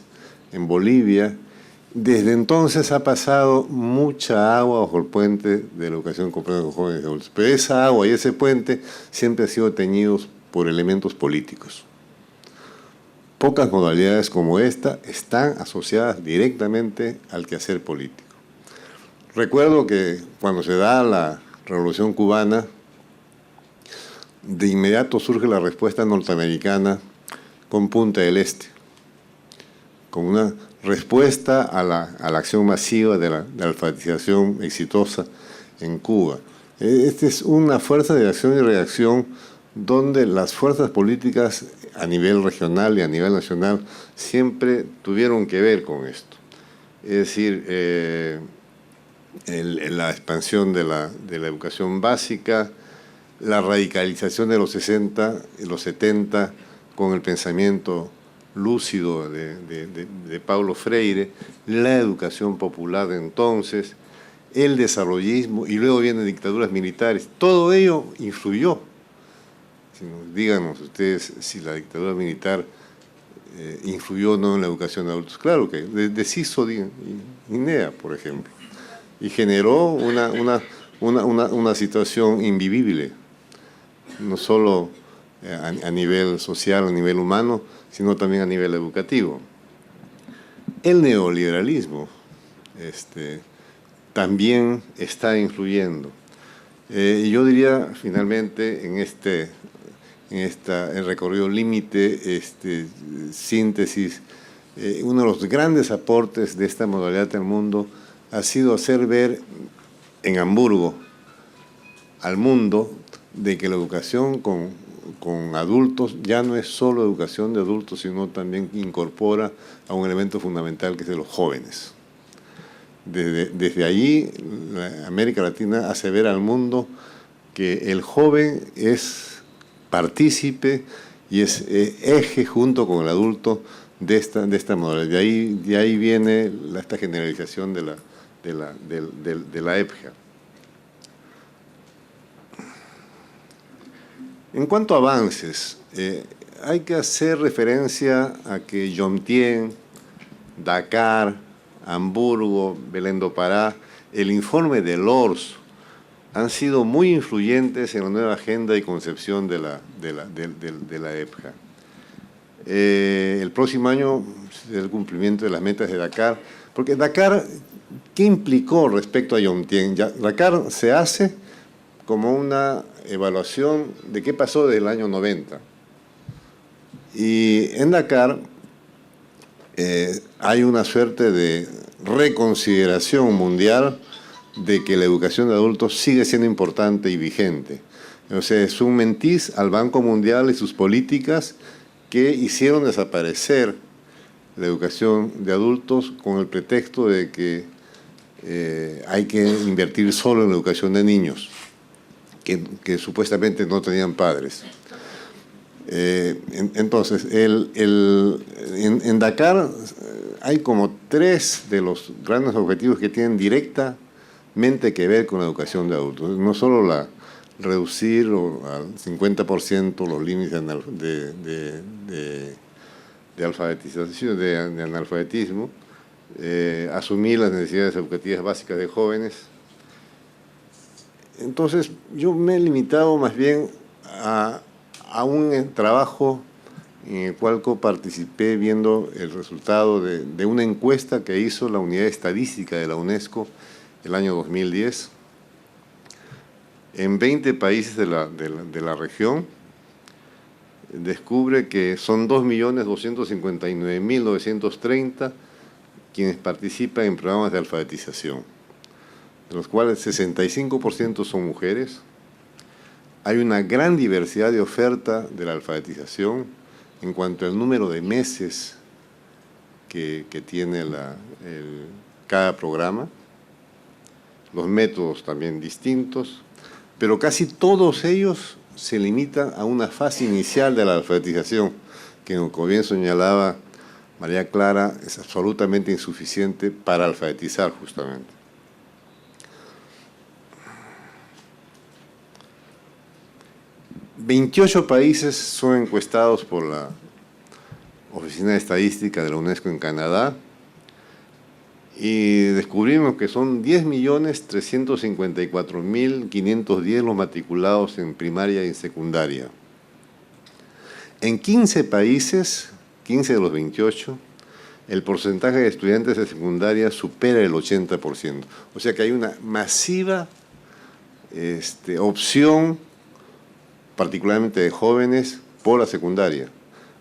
en Bolivia, Desde entonces ha pasado mucha agua bajo el puente de la educación completa con jóvenes y adultos, pero esa agua y ese puente siempre han sido teñidos por elementos políticos. Pocas modalidades como esta están asociadas directamente al quehacer político. Recuerdo que cuando se da la Revolución Cubana, de inmediato surge la respuesta norteamericana con Punta del Este, con una respuesta a la acción masiva de la alfabetización exitosa en Cuba. Esta es una fuerza de acción y reacción donde las fuerzas políticas a nivel regional y a nivel nacional siempre tuvieron que ver con esto. Es decir, la expansión de la educación básica, la radicalización de los 60 y los 70 con el pensamiento lúcido de Paulo Freire, la educación popular de entonces, el desarrollismo y luego vienen dictaduras militares. Todo ello influyó. Díganos ustedes si la dictadura militar influyó o no en la educación de adultos. Claro que deshizo INEA, por ejemplo, y generó una situación invivible, no solo a nivel social, a nivel humano, sino también a nivel educativo. El neoliberalismo también está influyendo. Yo diría, finalmente, en el recorrido límite, síntesis, uno de los grandes aportes de esta modalidad del mundo ha sido hacer ver en Hamburgo al mundo de que la educación con adultos ya no es solo educación de adultos, sino también incorpora a un elemento fundamental que es de los jóvenes. Desde allí, América Latina hace ver al mundo que el joven es partícipe y es eje junto con el adulto de esta modalidad. De ahí viene esta generalización de la EPGA. En cuanto a avances, hay que hacer referencia a que Jomtien, Dakar, Hamburgo, Belén do Pará, el informe de Lors han sido muy influyentes en la nueva agenda y concepción de la EPGA. El próximo año es el cumplimiento de las metas de Dakar, porque Dakar, ¿qué implicó respecto a Jomtien? Dakar se hace como una evaluación de qué pasó desde el año 90. Y en Dakar hay una suerte de reconsideración mundial de que la educación de adultos sigue siendo importante y vigente. O sea, es un mentis al Banco Mundial y sus políticas que hicieron desaparecer la educación de adultos con el pretexto de que hay que invertir solo en la educación de niños, que supuestamente no tenían padres. Entonces, en Dakar hay como 3 de los grandes objetivos que tienen directamente que ver con la educación de adultos. No solo reducir al 50% los límites de alfabetización, de analfabetismo, asumir las necesidades educativas básicas de jóvenes. Entonces, yo me he limitado más bien a un trabajo en el cual coparticipé viendo el resultado de una encuesta que hizo la Unidad Estadística de la UNESCO el año 2010 en 20 países de la región. Descubre que son 2.259.930 quienes participan en programas de alfabetización, de los cuales 65% son mujeres. Hay una gran diversidad de oferta de la alfabetización en cuanto al número de meses que tiene cada programa, los métodos también distintos, pero casi todos ellos se limitan a una fase inicial de la alfabetización, que como bien señalaba María Clara, es absolutamente insuficiente para alfabetizar justamente. ...28 países son encuestados por la Oficina de Estadística de la UNESCO en Canadá y descubrimos que son 10.354.510 los matriculados en primaria y en secundaria. En 15 países, 15 de los 28, el porcentaje de estudiantes de secundaria supera el 80%. O sea que hay una masiva opción, particularmente de jóvenes, por la secundaria.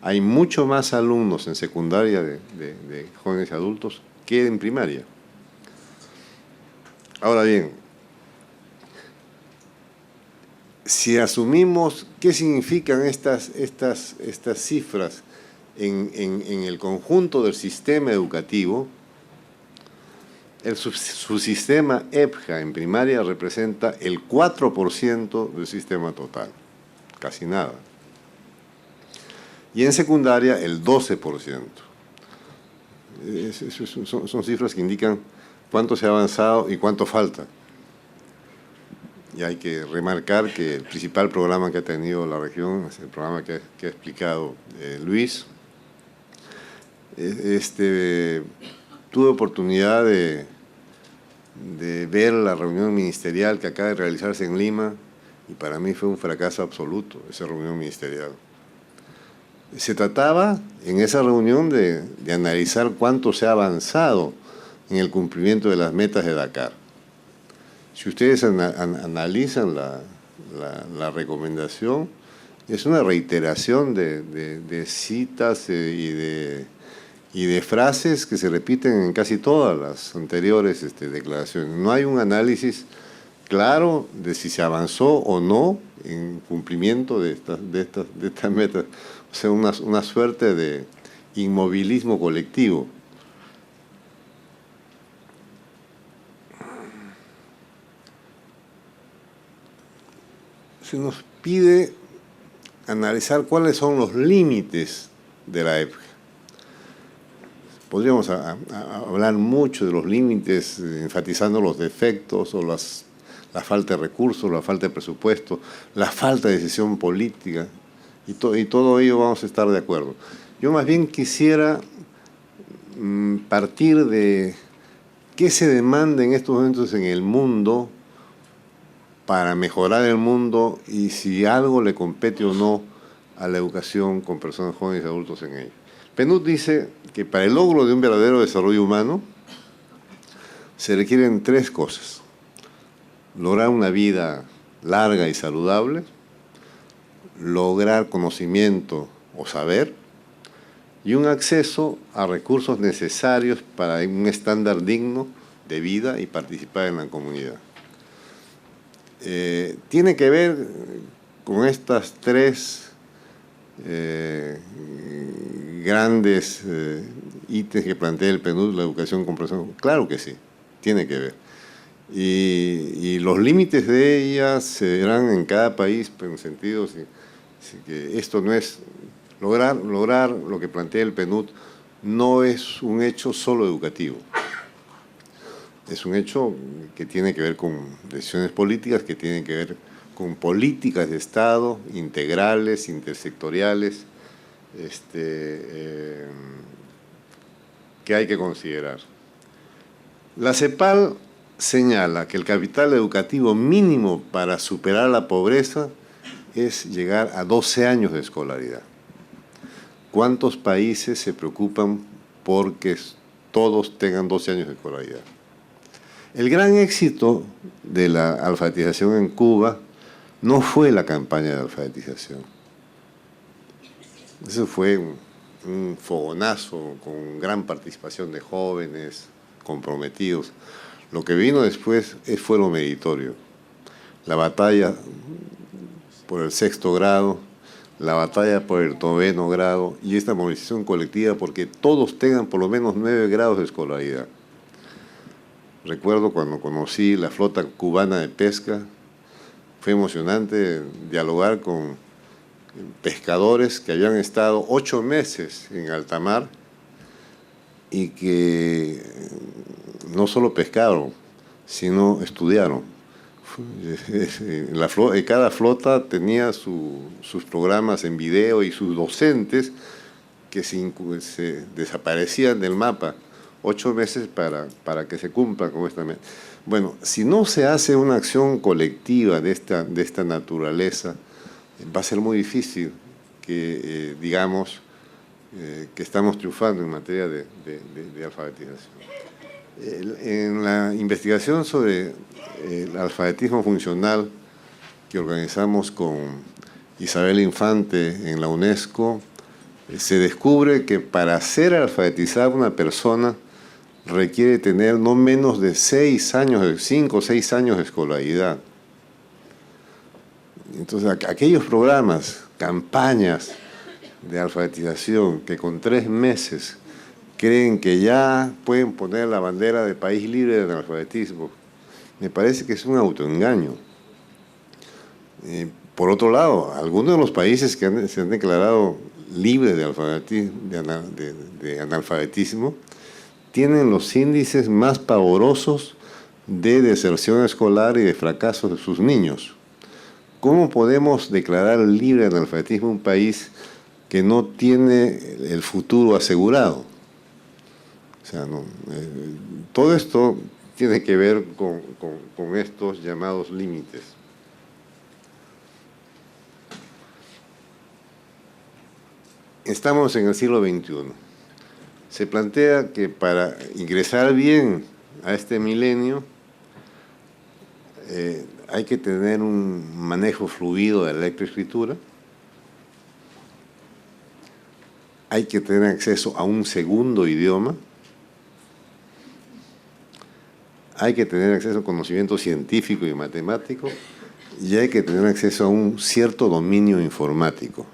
Hay mucho más alumnos en secundaria de jóvenes y adultos que en primaria. Ahora bien, si asumimos qué significan estas cifras en el conjunto del sistema educativo, el subsistema EPJA en primaria representa el 4% del sistema total, casi nada. Y en secundaria el 12%. Son cifras que indican cuánto se ha avanzado y cuánto falta. Y hay que remarcar que el principal programa que ha tenido la región es el programa que ha explicado Luis. Tuve oportunidad de ver la reunión ministerial que acaba de realizarse en Lima y para mí fue un fracaso absoluto esa reunión ministerial. Se trataba en esa reunión de analizar cuánto se ha avanzado en el cumplimiento de las metas de Dakar. Si ustedes analizan la recomendación, es una reiteración de citas y de frases que se repiten en casi todas las anteriores declaraciones. No hay un análisis claro de si se avanzó o no en cumplimiento de estas metas. O sea, una suerte de inmovilismo colectivo. Se nos pide analizar cuáles son los límites de la EPJA. Podríamos hablar mucho de los límites, enfatizando los defectos o la falta de recursos, la falta de presupuesto, la falta de decisión política, y todo ello vamos a estar de acuerdo. Yo más bien quisiera partir de qué se demanda en estos momentos en el mundo para mejorar el mundo y si algo le compete o no a la educación con personas jóvenes y adultos en ella. PNUD dice que para el logro de un verdadero desarrollo humano se requieren 3 cosas. Lograr una vida larga y saludable, lograr conocimiento o saber y un acceso a recursos necesarios para un estándar digno de vida y participar en la comunidad. Tiene que ver con estas 3 grandes ítems que plantea el PNUD, la educación con personas. Claro que sí, tiene que ver. Y los límites de ellas serán en cada país, pero en sentido que esto no es lograr lo que plantea el PNUD, no es un hecho solo educativo. Es un hecho que tiene que ver con decisiones políticas, que tienen que ver con políticas de Estado integrales, intersectoriales, que hay que considerar. La CEPAL señala que el capital educativo mínimo para superar la pobreza es llegar a 12 años de escolaridad. ¿Cuántos países se preocupan porque todos tengan 12 años de escolaridad? El gran éxito de la alfabetización en Cuba no fue la campaña de alfabetización. Eso fue un fogonazo con gran participación de jóvenes comprometidos. Lo que vino después fue lo meritorio. La batalla por el 6º grado, la batalla por el 9º grado y esta movilización colectiva porque todos tengan por lo menos 9 grados de escolaridad. Recuerdo cuando conocí la flota cubana de pesca, fue emocionante dialogar con pescadores que habían estado 8 meses en alta mar y que no solo pescaron, sino estudiaron. Cada flota tenía sus programas en video y sus docentes que se desaparecían del mapa 8 meses para que se cumpla con esta meta. Bueno, si no se hace una acción colectiva de esta naturaleza, va a ser muy difícil que digamos que estamos triunfando en materia de alfabetización. En la investigación sobre el alfabetismo funcional que organizamos con Isabel Infante en la UNESCO, se descubre que para ser alfabetizada una persona requiere tener no menos de 5 o 6 años de escolaridad. Entonces, aquellos programas, campañas de alfabetización que con 3 meses creen que ya pueden poner la bandera de país libre del analfabetismo, me parece que es un autoengaño. Por otro lado, algunos de los países que se han declarado libres de analfabetismo tienen los índices más pavorosos de deserción escolar y de fracaso de sus niños. ¿Cómo podemos declarar libre de analfabetismo un país que no tiene el futuro asegurado? O sea, todo esto tiene que ver con estos llamados límites. Estamos en el siglo XXI. Se plantea que para ingresar bien a este milenio hay que tener un manejo fluido de la lectoescritura, hay que tener acceso a un segundo idioma, hay que tener acceso a conocimiento científico y matemático y hay que tener acceso a un cierto dominio informático.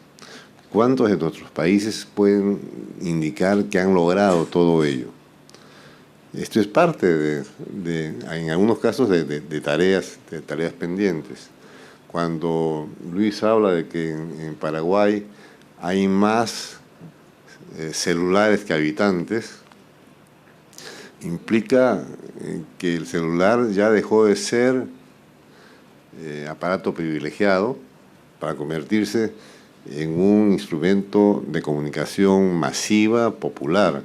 ¿Cuántos de nuestros países pueden indicar que han logrado todo ello? Esto es parte en algunos casos, de tareas pendientes. Cuando Luis habla de que en Paraguay hay más celulares que habitantes, implica que el celular ya dejó de ser aparato privilegiado para convertirse en un instrumento de comunicación masiva, popular.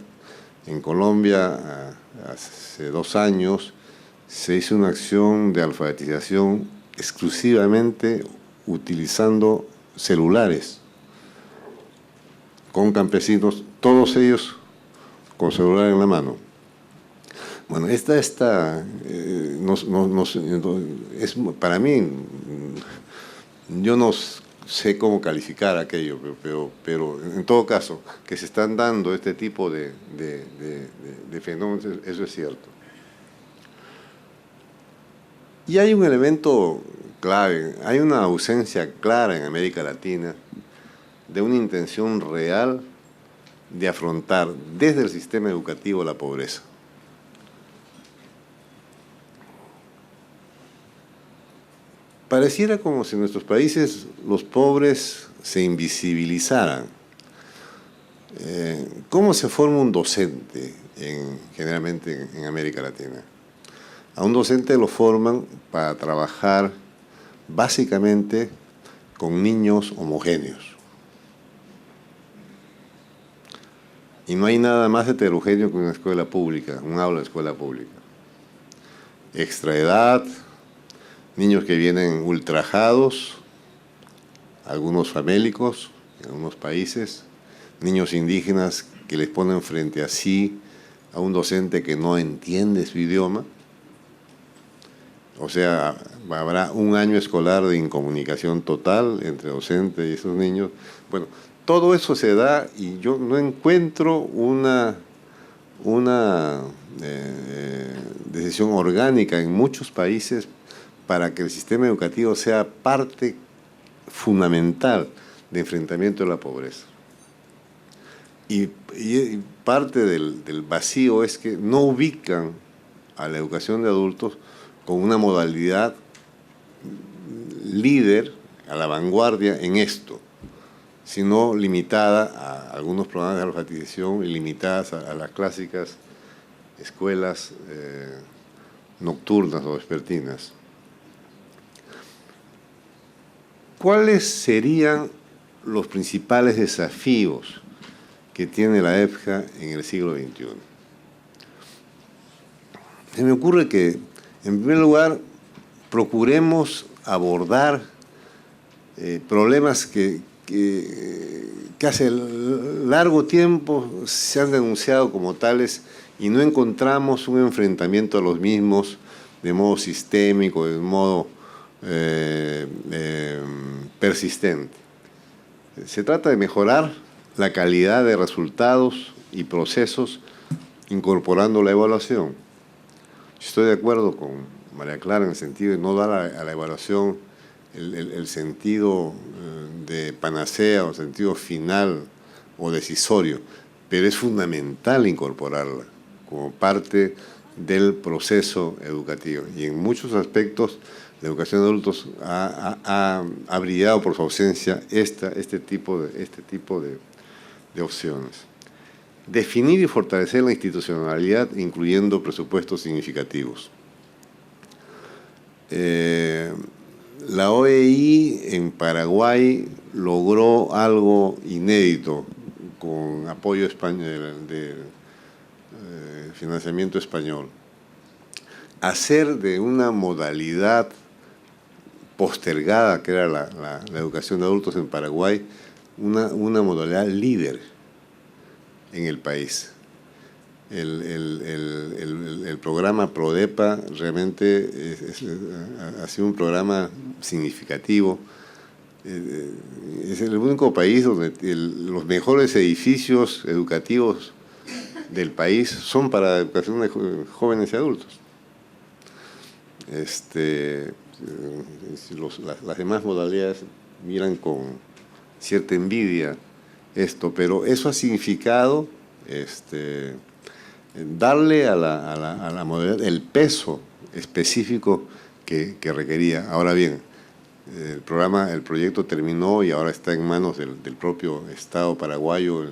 En Colombia, hace 2 años, se hizo una acción de alfabetización exclusivamente utilizando celulares, con campesinos, todos ellos con celular en la mano. Bueno, para mí, yo no sé cómo calificar aquello, pero en todo caso, que se están dando este tipo de fenómenos, eso es cierto. Y hay un elemento clave, hay una ausencia clara en América Latina de una intención real de afrontar desde el sistema educativo la pobreza. Pareciera como si en nuestros países los pobres se invisibilizaran. ¿Cómo se forma un docente generalmente en América Latina? A un docente lo forman para trabajar básicamente con niños homogéneos. Y no hay nada más heterogéneo que una escuela pública, un aula de escuela pública. Extraedad, niños que vienen ultrajados, algunos famélicos en algunos países, niños indígenas que les ponen frente a sí a un docente que no entiende su idioma. O sea, habrá un año escolar de incomunicación total entre docente y esos niños. Bueno, todo eso se da y yo no encuentro una decisión orgánica en muchos países para que el sistema educativo sea parte fundamental de enfrentamiento a la pobreza. Y parte del vacío es que no ubican a la educación de adultos con una modalidad líder, a la vanguardia en esto, sino limitada a algunos programas de alfabetización y limitadas a las clásicas escuelas nocturnas o vespertinas. ¿Cuáles serían los principales desafíos que tiene la EFJA en el siglo XXI? se me ocurre que, en primer lugar, procuremos abordar problemas que hace largo tiempo se han denunciado como tales y no encontramos un enfrentamiento a los mismos de modo sistémico, de modo persistente. Se trata de mejorar la calidad de resultados y procesos incorporando la evaluación. Estoy de acuerdo con María Clara en el sentido de no dar a la evaluación el sentido de panacea o sentido final o decisorio, pero es fundamental incorporarla como parte del proceso educativo. Y en muchos aspectos la educación de adultos ha brillado por su ausencia este tipo de opciones. Definir y fortalecer la institucionalidad incluyendo presupuestos significativos. La OEI en Paraguay logró algo inédito con apoyo de financiamiento español. Hacer de una modalidad postergada, que era la educación de adultos en Paraguay, una modalidad líder en el país. El programa PRODEPA realmente ha sido un programa significativo. Es el único país donde los mejores edificios educativos del país son para educación de jóvenes y adultos. Las demás modalidades miran con cierta envidia esto, pero eso ha significado darle a la modalidad el peso específico que requería. Ahora bien, el proyecto terminó y ahora está en manos del propio Estado paraguayo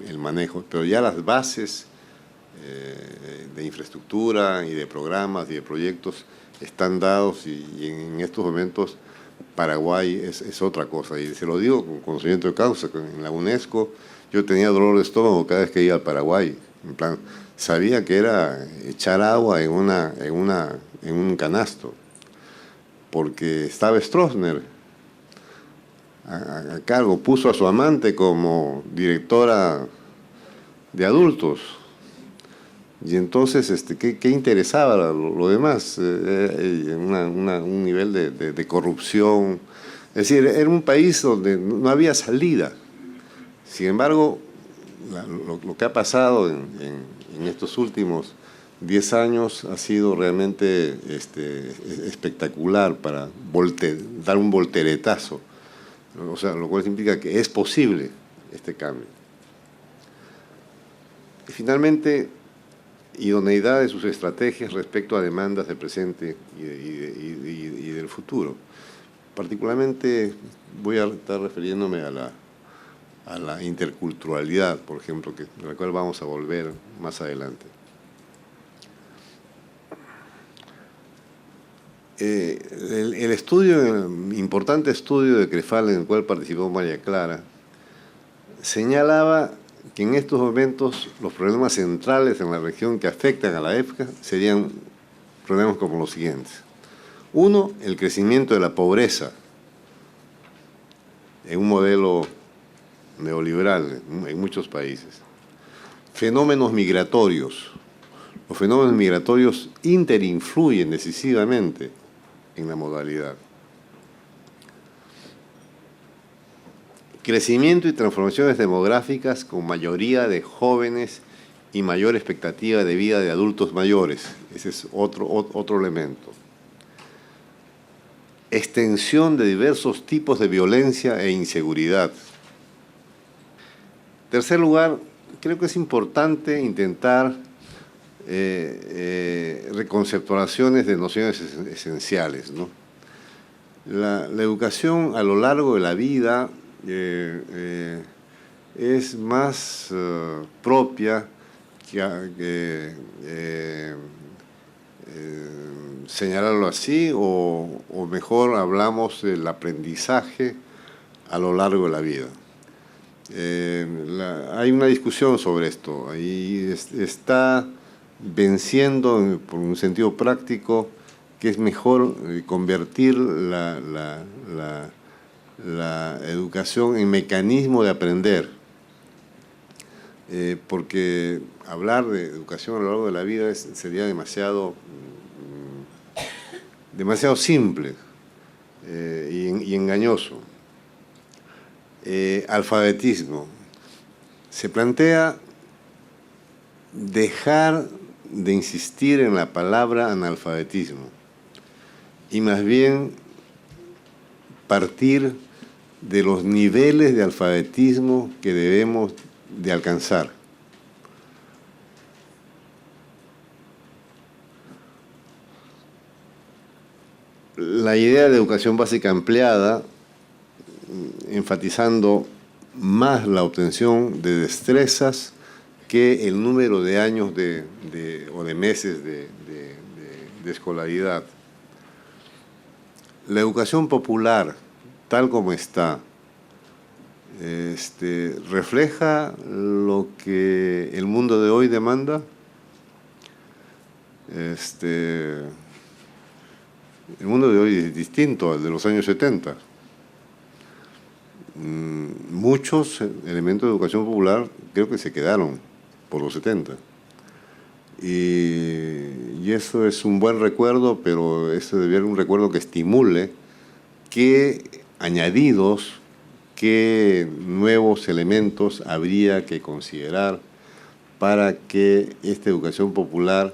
el manejo, pero ya las bases de infraestructura y de programas y de proyectos están dados y en estos momentos Paraguay es otra cosa. Y se lo digo con conocimiento de causa, en la UNESCO yo tenía dolor de estómago cada vez que iba al Paraguay. En plan, sabía que era echar agua en un canasto, porque estaba Stroessner a cargo, puso a su amante como directora de adultos. Y entonces, ¿qué interesaba lo demás? Un nivel de corrupción. Es decir, era un país donde no había salida. Sin embargo, lo que ha pasado en estos últimos 10 años ha sido realmente espectacular para dar un volteretazo. O sea, lo cual implica que es posible este cambio. Y finalmente, idoneidad de sus estrategias respecto a demandas del presente y del futuro. Particularmente voy a estar refiriéndome a la interculturalidad, por ejemplo, de la cual vamos a volver más adelante. El importante estudio de CREFAL en el cual participó María Clara señalaba que en estos momentos los problemas centrales en la región que afectan a la EFCA serían problemas como los siguientes. Uno, el crecimiento de la pobreza en un modelo neoliberal en muchos países. Fenómenos migratorios. Los fenómenos migratorios interinfluyen decisivamente en la modalidad. Crecimiento y transformaciones demográficas con mayoría de jóvenes y mayor expectativa de vida de adultos mayores. Ese es otro elemento. Extensión de diversos tipos de violencia e inseguridad. En tercer lugar, creo que es importante intentar reconceptualizaciones de nociones esenciales, ¿no? La educación a lo largo de la vida es más propia que señalarlo así, o mejor hablamos del aprendizaje a lo largo de la vida. Hay una discusión sobre esto. Ahí está venciendo por un sentido práctico que es mejor convertir la educación en mecanismo de aprender, porque hablar de educación a lo largo de la vida sería demasiado simple y engañoso. Alfabetismo. Se plantea dejar de insistir en la palabra analfabetismo y más bien partir de los niveles de alfabetismo que debemos de alcanzar. La idea de educación básica ampliada, enfatizando más la obtención de destrezas que el número de años o de meses de escolaridad. La educación popular, tal como está, ¿refleja lo que el mundo de hoy demanda? El mundo de hoy es distinto al de los años 70. Muchos elementos de educación popular creo que se quedaron por los 70. Y eso es un buen recuerdo, pero eso debe ser un recuerdo que estimule qué añadidos, qué nuevos elementos habría que considerar para que esta educación popular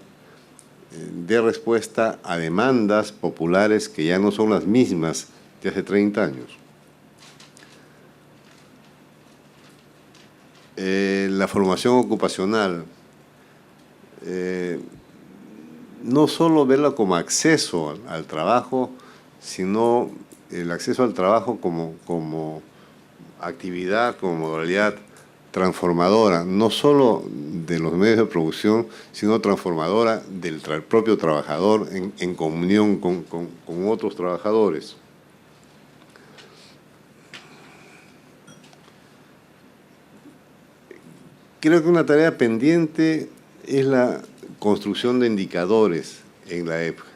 dé respuesta a demandas populares que ya no son las mismas de hace 30 años. La formación ocupacional, no solo verla como acceso al trabajo, sino el acceso al trabajo como actividad, como modalidad transformadora, no solo de los medios de producción, sino transformadora del propio trabajador en comunión con otros trabajadores. Creo que una tarea pendiente es la construcción de indicadores en la EPJA.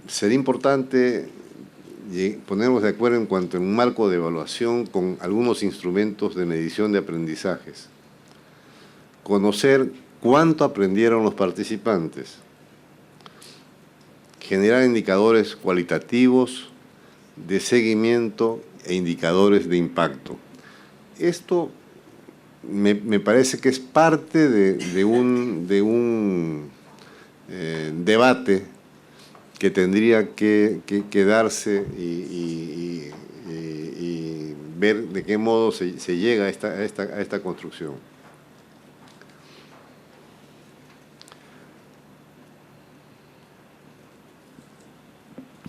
Sería importante ponernos de acuerdo en cuanto a un marco de evaluación con algunos instrumentos de medición de aprendizajes. Conocer cuánto aprendieron los participantes. Generar indicadores cualitativos de seguimiento e indicadores de impacto. Esto me parece que es parte de un debate que tendría que darse y ver de qué modo se llega a esta construcción.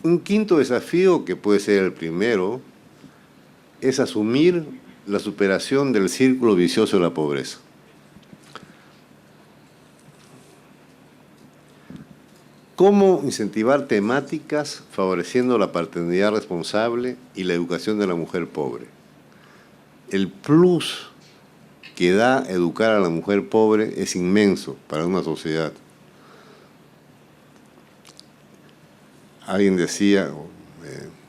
Un quinto desafío, que puede ser el primero, es asumir la superación del círculo vicioso de la pobreza. ¿Cómo incentivar temáticas favoreciendo la paternidad responsable y la educación de la mujer pobre? El plus que da educar a la mujer pobre es inmenso para una sociedad. Alguien decía,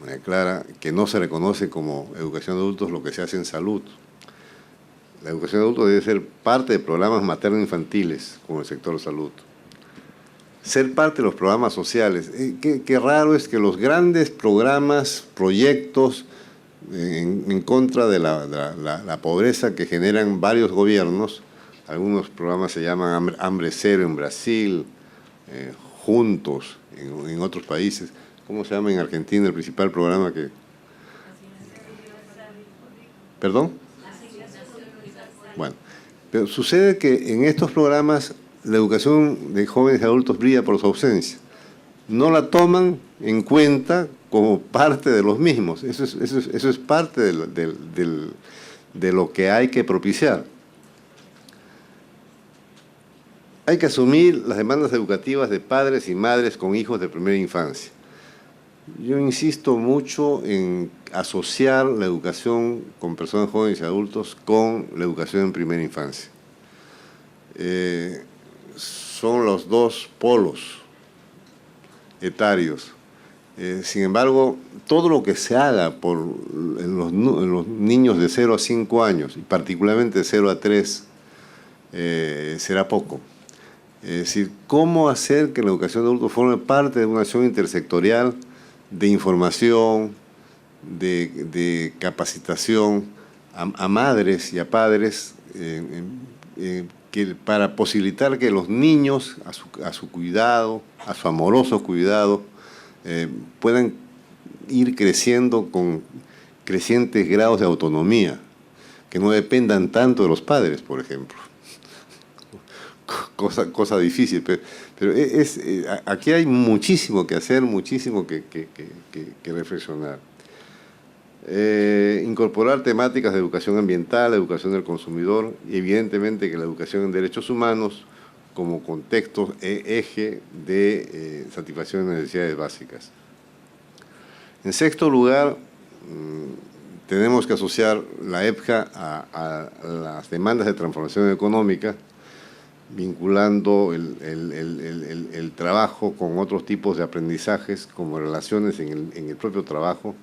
María Clara, que no se reconoce como educación de adultos lo que se hace en salud. La educación de adultos debe ser parte de programas materno-infantiles, como el sector salud. Ser parte de los programas sociales. Qué raro es que los grandes programas, proyectos en contra de la pobreza que generan varios gobiernos, algunos programas se llaman Hambre Cero en Brasil, Juntos en otros países. ¿Cómo se llama en Argentina el principal programa que...? ¿Perdón? Bueno, pero sucede que en estos programas la educación de jóvenes y adultos brilla por su ausencia. No la toman en cuenta como parte de los mismos. Eso es parte de lo que hay que propiciar. Hay que asumir las demandas educativas de padres y madres con hijos de primera infancia. Yo insisto mucho en asociar la educación con personas jóvenes y adultos con la educación en primera infancia. son los dos polos etarios. Sin embargo, todo lo que se haga en los niños de 0 a 5 años, y particularmente de 0 a 3, será poco. Es decir, cómo hacer que la educación de adultos forme parte de una acción intersectorial de información, de capacitación a madres y a padres, para posibilitar que los niños, a su cuidado, a su amoroso cuidado, puedan ir creciendo con crecientes grados de autonomía, que no dependan tanto de los padres, por ejemplo. Cosa difícil, pero aquí hay muchísimo que hacer, muchísimo que reflexionar. Incorporar temáticas de educación ambiental, educación del consumidor, y evidentemente que la educación en derechos humanos como contexto eje de satisfacción de necesidades básicas. En sexto lugar, tenemos que asociar la EPJA a las demandas de transformación económica, vinculando el trabajo con otros tipos de aprendizajes, como relaciones en el propio trabajo,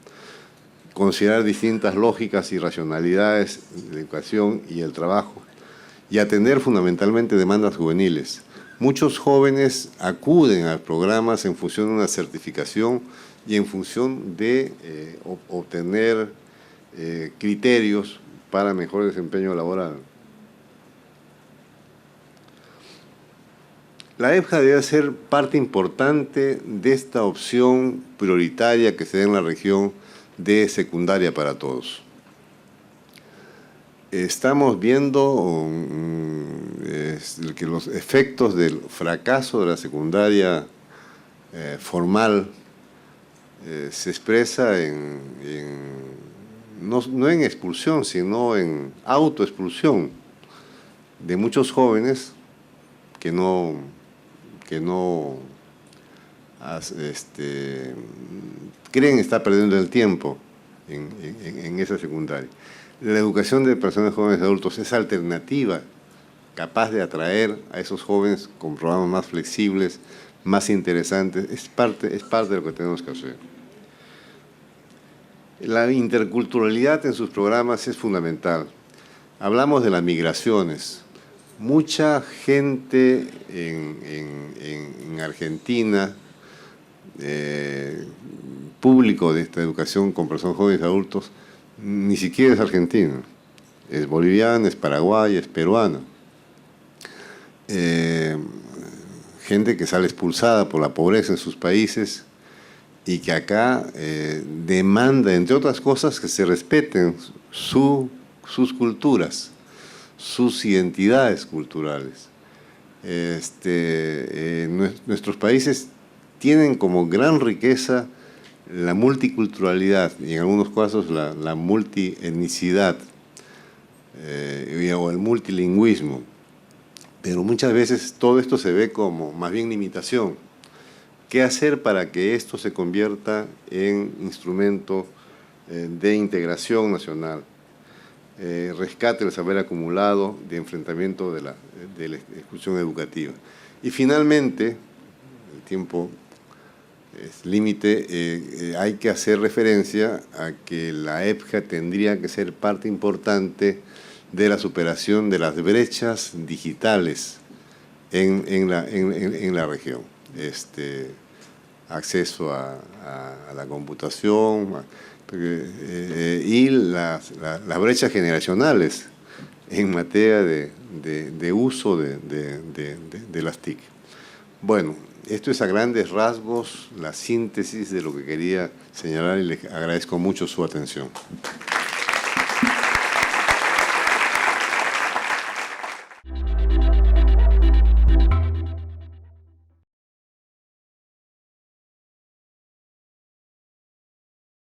considerar distintas lógicas y racionalidades de la educación y el trabajo, y atender fundamentalmente demandas juveniles. Muchos jóvenes acuden a programas en función de una certificación y en función de obtener criterios para mejor desempeño laboral. La EPJA debe ser parte importante de esta opción prioritaria que se da en la región de secundaria para todos. Estamos viendo que los efectos del fracaso de la secundaria formal se expresa no en expulsión, sino en autoexpulsión de muchos jóvenes que no creen estar perdiendo el tiempo en esa secundaria. La educación de personas jóvenes y adultos es alternativa, capaz de atraer a esos jóvenes con programas más flexibles, más interesantes. Es parte de lo que tenemos que hacer. La interculturalidad en sus programas es fundamental. Hablamos de las migraciones. Mucha gente en Argentina, público de esta educación con personas jóvenes y adultos, ni siquiera es argentino. Es boliviana, es paraguaya, es peruana. Gente que sale expulsada por la pobreza en sus países y que acá demanda, entre otras cosas, que se respeten sus culturas, sus identidades culturales. Nuestros países tienen como gran riqueza la multiculturalidad y en algunos casos la multietnicidad o el multilingüismo, pero muchas veces todo esto se ve como más bien limitación. ¿Qué hacer para que esto se convierta en instrumento de integración nacional? Rescate del saber acumulado, de enfrentamiento de la exclusión educativa. Y finalmente, el tiempo es límite, hay que hacer referencia a que la EPJA tendría que ser parte importante de la superación de las brechas digitales en la región. Acceso a la computación y las brechas generacionales en materia de uso de las TIC. Bueno, esto es a grandes rasgos la síntesis de lo que quería señalar y les agradezco mucho su atención.